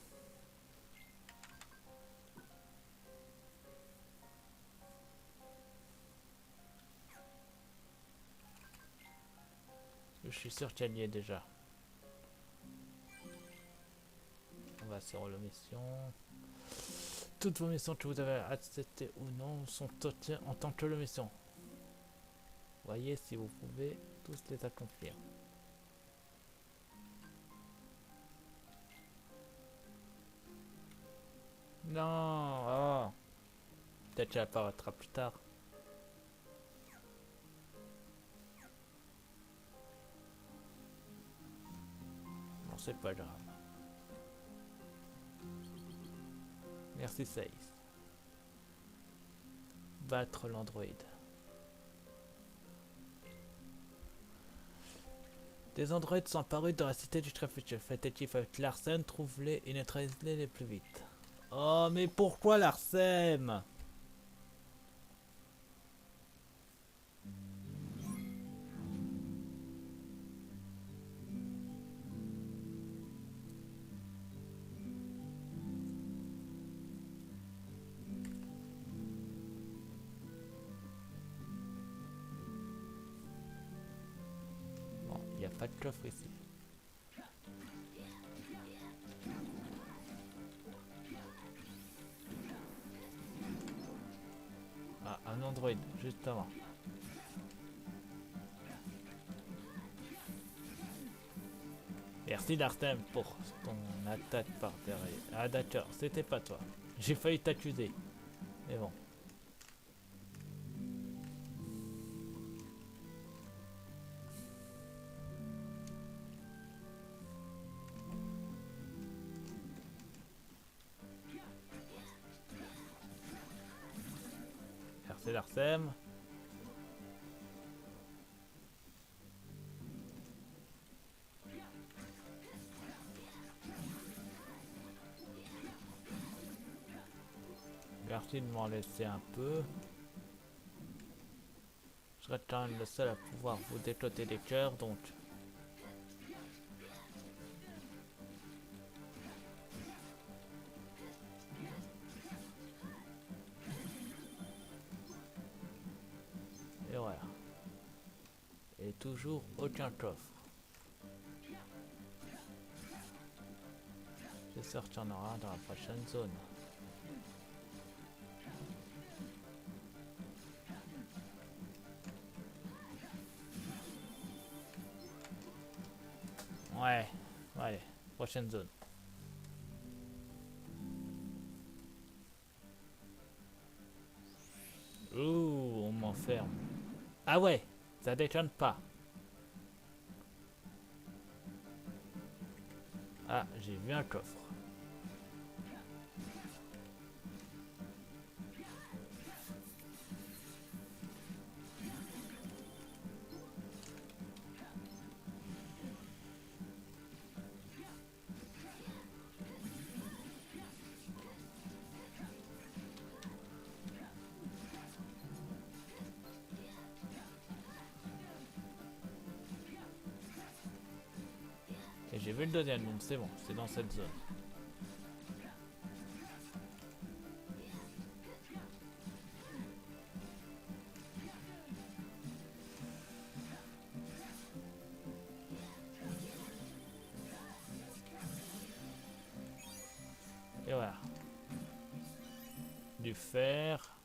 Je suis sûr qu'elle y est déjà. On va sur la mission. Toutes vos missions que vous avez acceptées ou non sont toquées en tant que mission. Voyez si vous pouvez tous les accomplir. Non, oh. Peut-être qu'elle apparaîtra plus tard. Bon, c'est pas grave. Merci Saïs. Battre l'androïde. Des androïdes sont apparus dans la cité du Tréfucheux. Faites équipe avec Larsen, trouve-les et neutralisez-les les plus vite. Oh, mais pourquoi Larsen? pas de coffre ici. Ah, un android, justement. Merci Dartem pour ton attaque par derrière. Ah d'accord, c'était pas toi. J'ai failli t'accuser. Mais bon. Merci Dartem. Merci de m'en laisser un peu. Je serai quand même le seul à pouvoir vous décoter des cœurs, donc... Et voilà. Et toujours aucun coffre. J'espère qu'il y en aura dans la prochaine zone. Ouais, allez, prochaine zone. Ouh, on m'enferme. Ah ouais, ça déconne pas. Ah, j'ai vu un coffre. Et j'ai vu le deuxième, donc c'est bon, c'est dans cette zone. Et voilà. Du fer.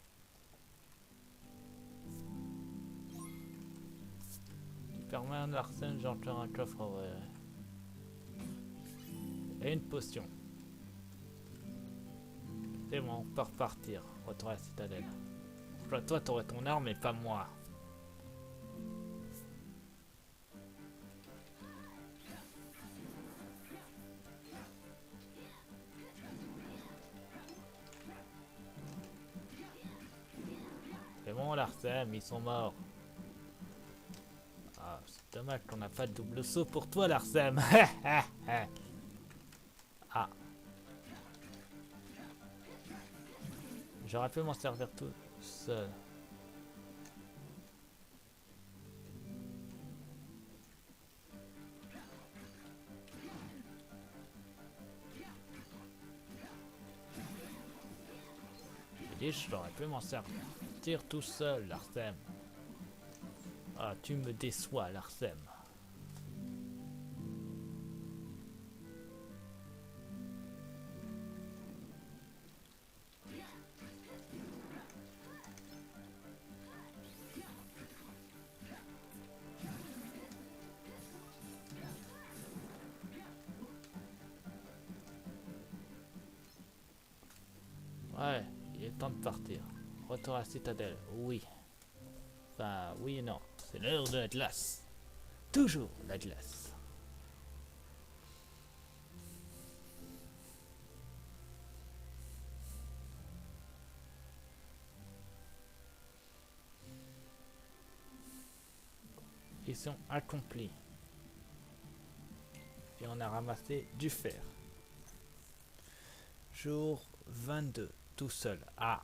Superman, Larsen, j'entends un coffre, ouais. Et une potion. C'est bon, on peut repartir. Retour à la citadelle. Toi, t'aurais ton arme, mais pas moi. C'est bon, Larsen, ils sont morts. Ah, c'est dommage qu'on n'a pas de double saut pour toi, Larsen. Ah. J'aurais pu m'en servir tout seul. J'ai dit, j'aurais pu m'en servir tout seul, Larsem. Ah, tu me déçois, Larsem. Ouais, il est temps de partir. Retour à la citadelle, oui. Enfin, oui et non. C'est l'heure de la glace. Toujours la glace. Mission accomplie. Et on a ramassé du fer. Jour 22, tout seul. Ah.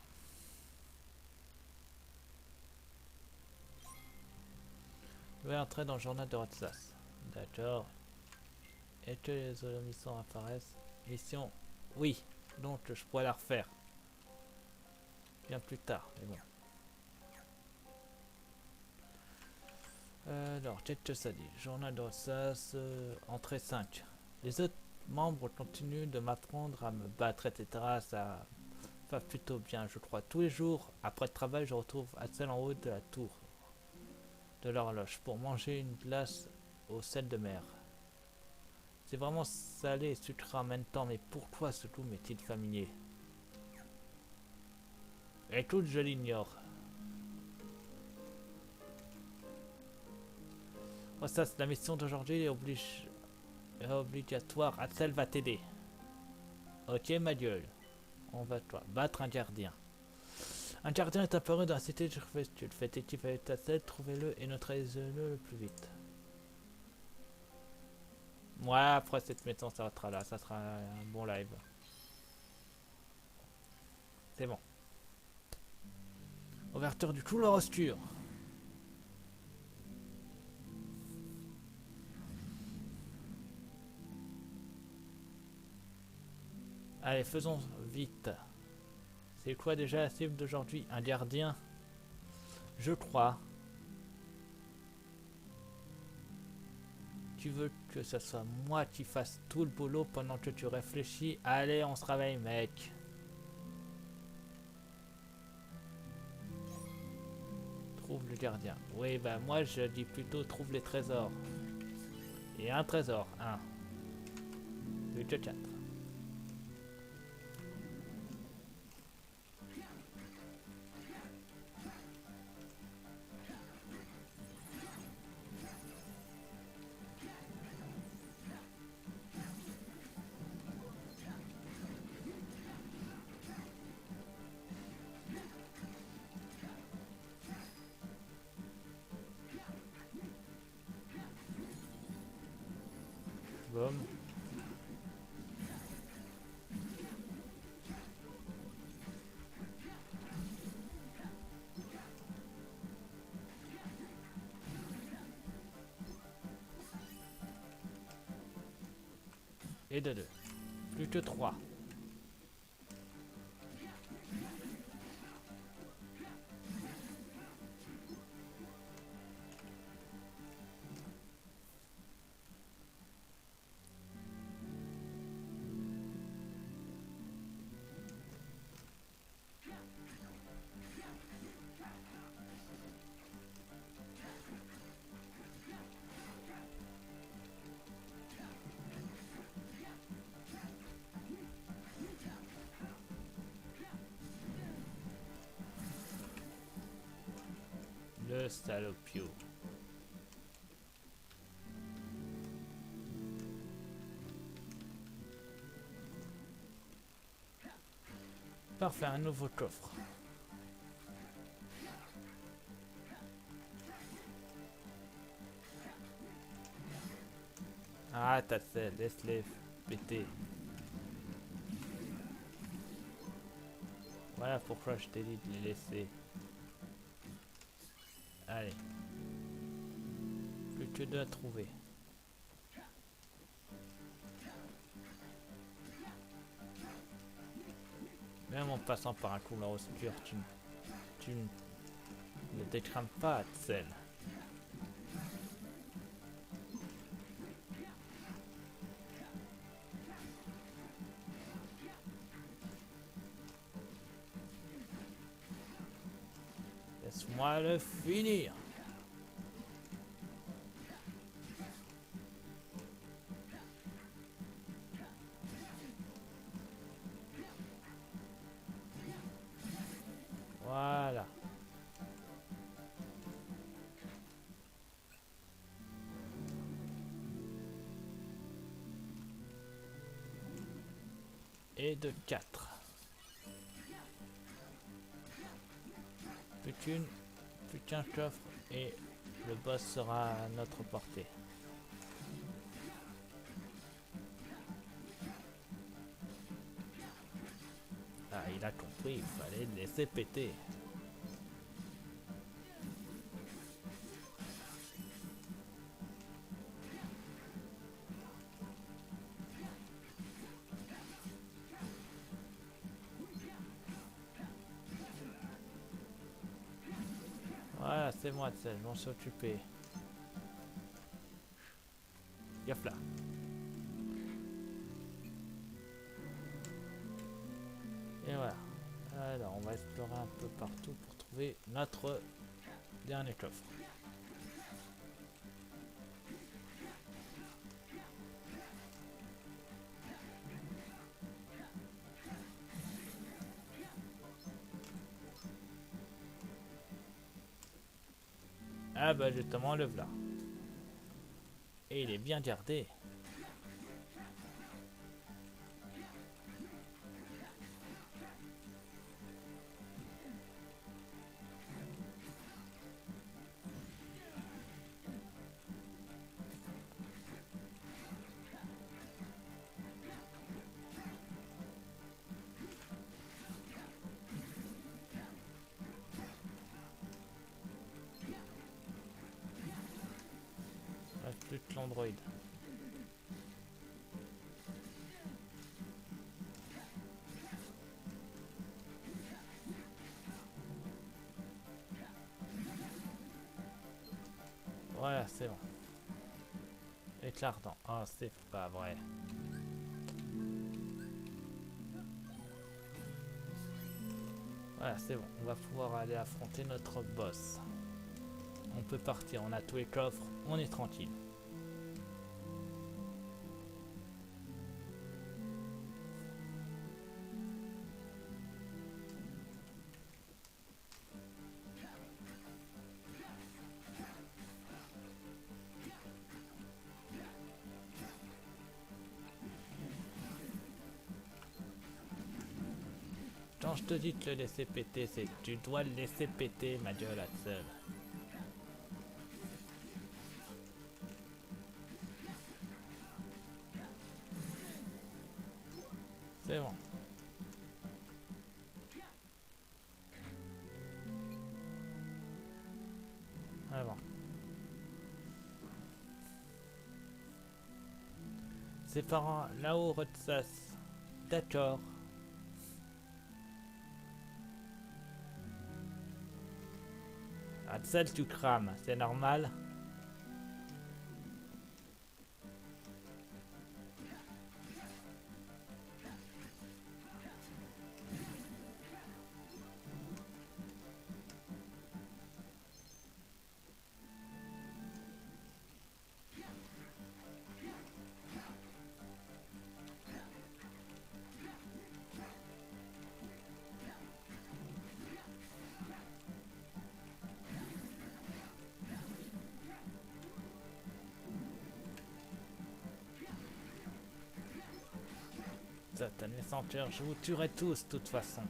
Je vais entrer dans le journal de Rotsas. D'accord. Et que les autres missions apparaissent. Mission, oui. Donc je pourrais la refaire. Bien plus tard, mais bon. Alors, check ça dit. Journal d'Ossas, entrée 5. Les autres membres continuent de m'apprendre à me battre, etc. Ça va plutôt bien, je crois. Tous les jours, après le travail, je retrouve Axel en haut de la tour de l'horloge pour manger une glace au sel de mer. C'est vraiment salé et sucré en même temps, mais pourquoi ce goût m'est-il familier? Écoute, je l'ignore. Oh, ça, c'est la mission d'aujourd'hui est obligatoire. Axel va t'aider. Ok, ma gueule. On va toi battre un gardien. Un gardien est apparu dans la cité de Gervestul. Faites équipe avec Axel, trouvez-le et neutralisez-le le plus vite. Ouais, après cette mission, ça sera là. Ça sera un bon live. C'est bon. Ouverture du couloir obscur. Allez, faisons vite. C'est quoi déjà la cible d'aujourd'hui? Un gardien? Je crois. Tu veux que ce soit moi qui fasse tout le boulot pendant que tu réfléchis? Allez, on se réveille, mec. Trouve le gardien. Oui, bah moi je dis plutôt trouve les trésors. Et un trésor. Un. Deux, quatre. Boum. Et de deux. Plus que trois. Le salopio. Parfait, un nouveau coffre. Ah, t'as fait, laisse-les péter. Voilà pourquoi je t'ai dit de les laisser. Allez. Plus que deux à trouver. Même en passant par un couloir obscur, tu ne décrames pas, Axel. Laisse-moi le finir. Voilà. Et de 4. Plus qu'un coffre et le boss sera à notre portée. Ah, il a compris, il fallait le laisser péter. Voilà, c'est moi, Axel, je m'en suis occupé. Yop là. Et voilà. Alors, on va explorer un peu partout pour trouver notre dernier coffre. Ah bah justement, le voilà. Et il est bien gardé. Plus que l'Android. Voilà, c'est bon. Éclair ardent. Ah, c'est pas vrai. Voilà, c'est bon. On va pouvoir aller affronter notre boss. On peut partir, on a tous les coffres, on est tranquille. Quand je te dis de le laisser péter, c'est que tu dois le laisser péter, ma gueule à seule. C'est bon. Ah bon. C'est par là-haut, Rotsas. D'accord. Axel, tu crames, c'est normal. Satan, les senteurs, je vous tuerai tous, de toute façon.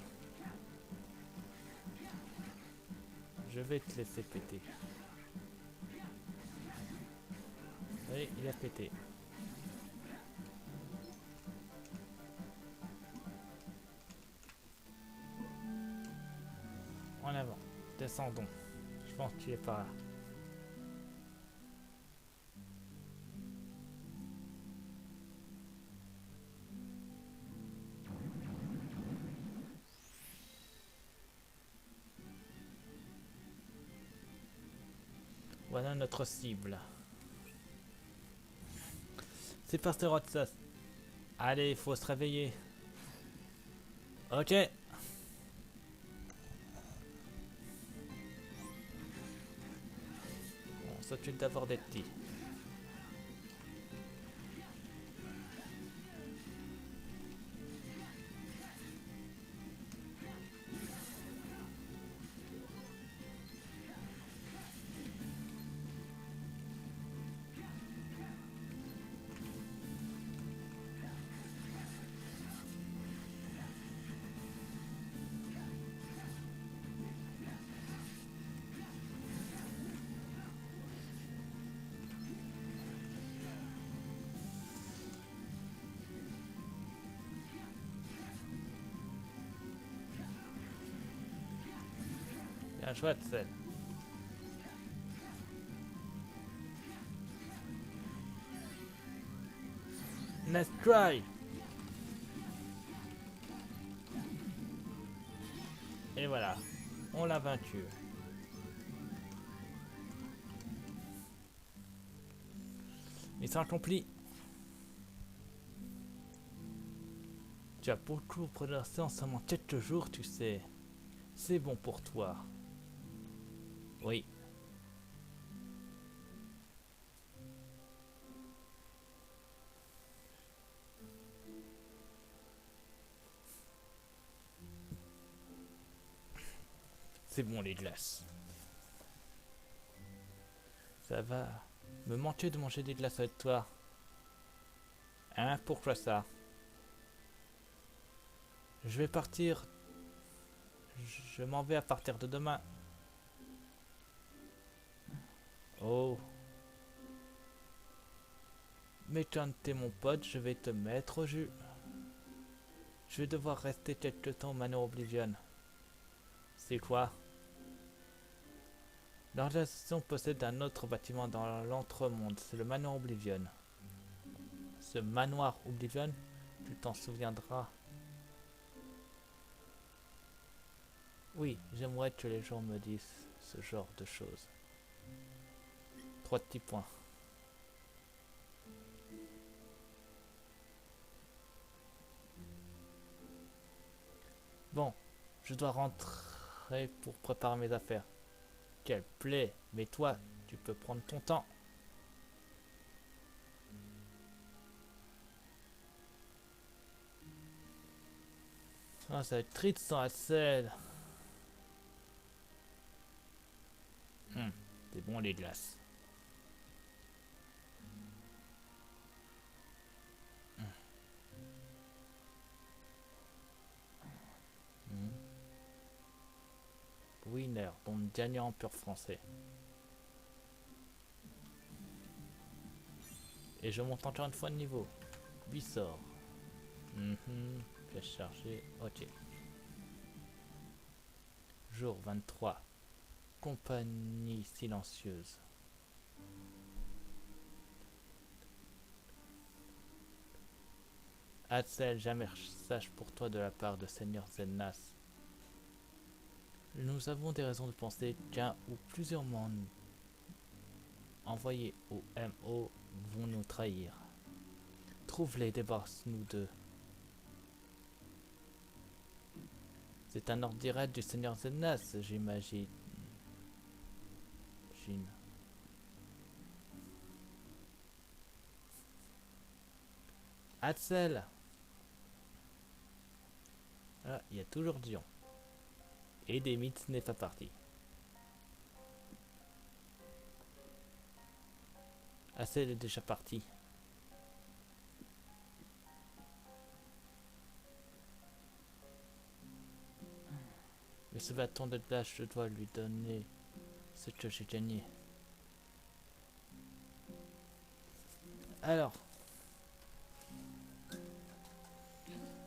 Je vais te laisser péter. Oui, il a pété. En avant. Descendons. Je pense qu'il est par là. Voilà notre cible. C'est parti, Rotsas. Allez, il faut se réveiller. Ok. On s'occupe d'abord des petits. Bien joué, Axel. Nice try. Et voilà, on l'a vaincu. Mission accomplie. Tu as beaucoup progressé en seulement quelques jours, tu sais. C'est bon pour toi. Oui. C'est bon les glaces. Ça va me manquer de manger des glaces avec toi. Hein, pourquoi ça? Je vais partir. Je m'en vais à partir de demain. Oh. Mais quand t'es mon pote, je vais te mettre au jus. Je vais devoir rester quelque temps au Mano Oblivion. C'est quoi? L'organisation possède un autre bâtiment dans l'entremonde, c'est le Manoir Oblivion. Ce Manoir Oblivion, tu t'en souviendras. Oui, j'aimerais que les gens me disent ce genre de choses. 3 petits points. Bon, je dois rentrer pour préparer mes affaires. Quelle plaie, mais toi, tu peux prendre ton temps. Ah, ça va être triste sans Axel. C'est bon les glaces. Winner, donc gagnant en pur français. Et je monte encore une fois de niveau. 8 sorts. Pièce chargée. Ok. Jour 23. Compagnie silencieuse. Axel, jamais sage pour toi de la part de Seigneur Zennas. Nous avons des raisons de penser qu'un ou plusieurs mondes envoyés au MO vont nous trahir. Trouve-les, débarrasse-nous d'eux. C'est un ordre direct du Seigneur Zennas, j'imagine. Axel! Ah, il y a toujours Dion. Et Demit n'est pas parti. Axel est déjà parti. Mais ce bâton de glace, je dois lui donner ce que j'ai gagné. Alors.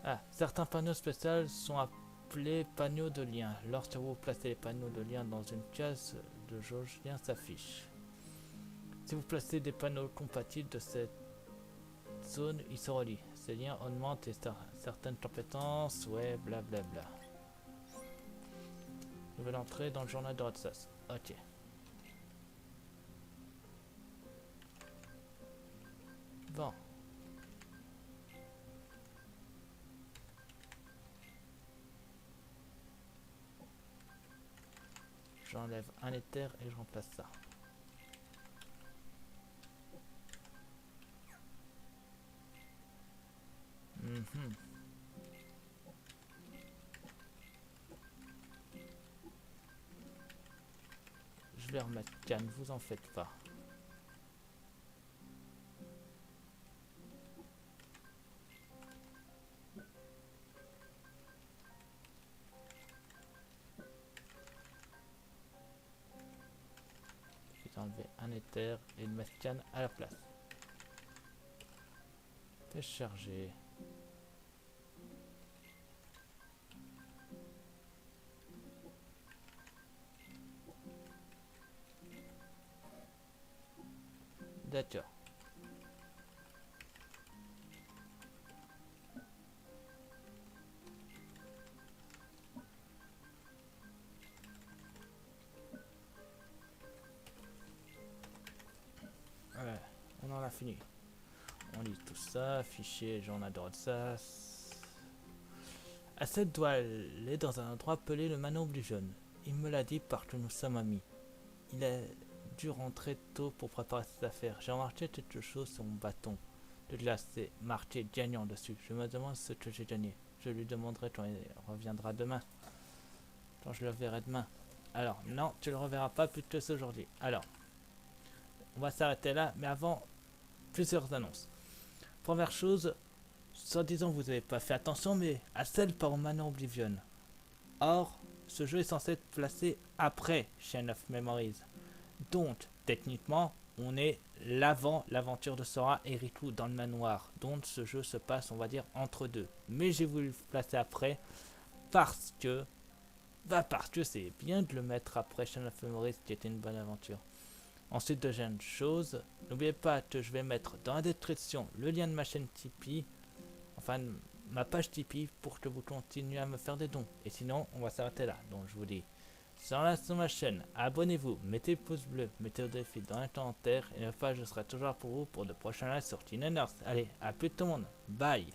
Ah, certains panneaux spéciaux sont appelés panneaux de lien. Lorsque vous placez les panneaux de lien dans une case, de jauge lien s'affiche. Si vous placez des panneaux compatibles de cette zone, ils se relient. Ces liens augmentent certaines compétences, ouais, blablabla. Nouvelle entrée dans le journal de Rotsas. Ok. Bon. J'enlève un éther et je remplace ça. Je vais remettre Cannes, vous en faites pas. Je vais enlever un éther et le mettre Cannes à la place. Fais charger. D'accord. Ouais, on en a fini. On lit tout ça, fichier, journal de ça. Asset doit aller dans un endroit appelé le Manoir du Jaune. Il me l'a dit parce que nous sommes amis. Il a dû rentrer tôt pour préparer ses affaires. J'ai remarqué quelque chose sur mon bâton de glace. C'est marqué gagnant dessus. Je me demande ce que j'ai gagné. Je lui demanderai quand il reviendra demain. Quand je le verrai demain. Alors, non, tu le reverras pas plus que aujourd'hui. Alors, on va s'arrêter là, mais avant, plusieurs annonces. Première chose, soi-disant vous n'avez pas fait attention, mais Hassel part au Manoir Oblivion. Or, ce jeu est censé être placé après Chain of Memories. Donc, techniquement, on est l'avant l'aventure de Sora et Riku dans le manoir. Donc, ce jeu se passe, on va dire, entre deux. Mais j'ai voulu le placer après parce que c'est bien de le mettre après Chain of Memories qui était une bonne aventure. Ensuite, deuxième chose, n'oubliez pas que je vais mettre dans la description le lien de ma chaîne Tipeee, enfin ma page Tipeee, pour que vous continuez à me faire des dons. Et sinon, on va s'arrêter là. Donc je vous dis, sur ma chaîne, abonnez-vous, mettez le pouce bleu, mettez le défi dans les commentaires, et une fois je serai toujours pour vous pour de prochains lives sur Teen Earth. Allez, à plus tout le monde, bye.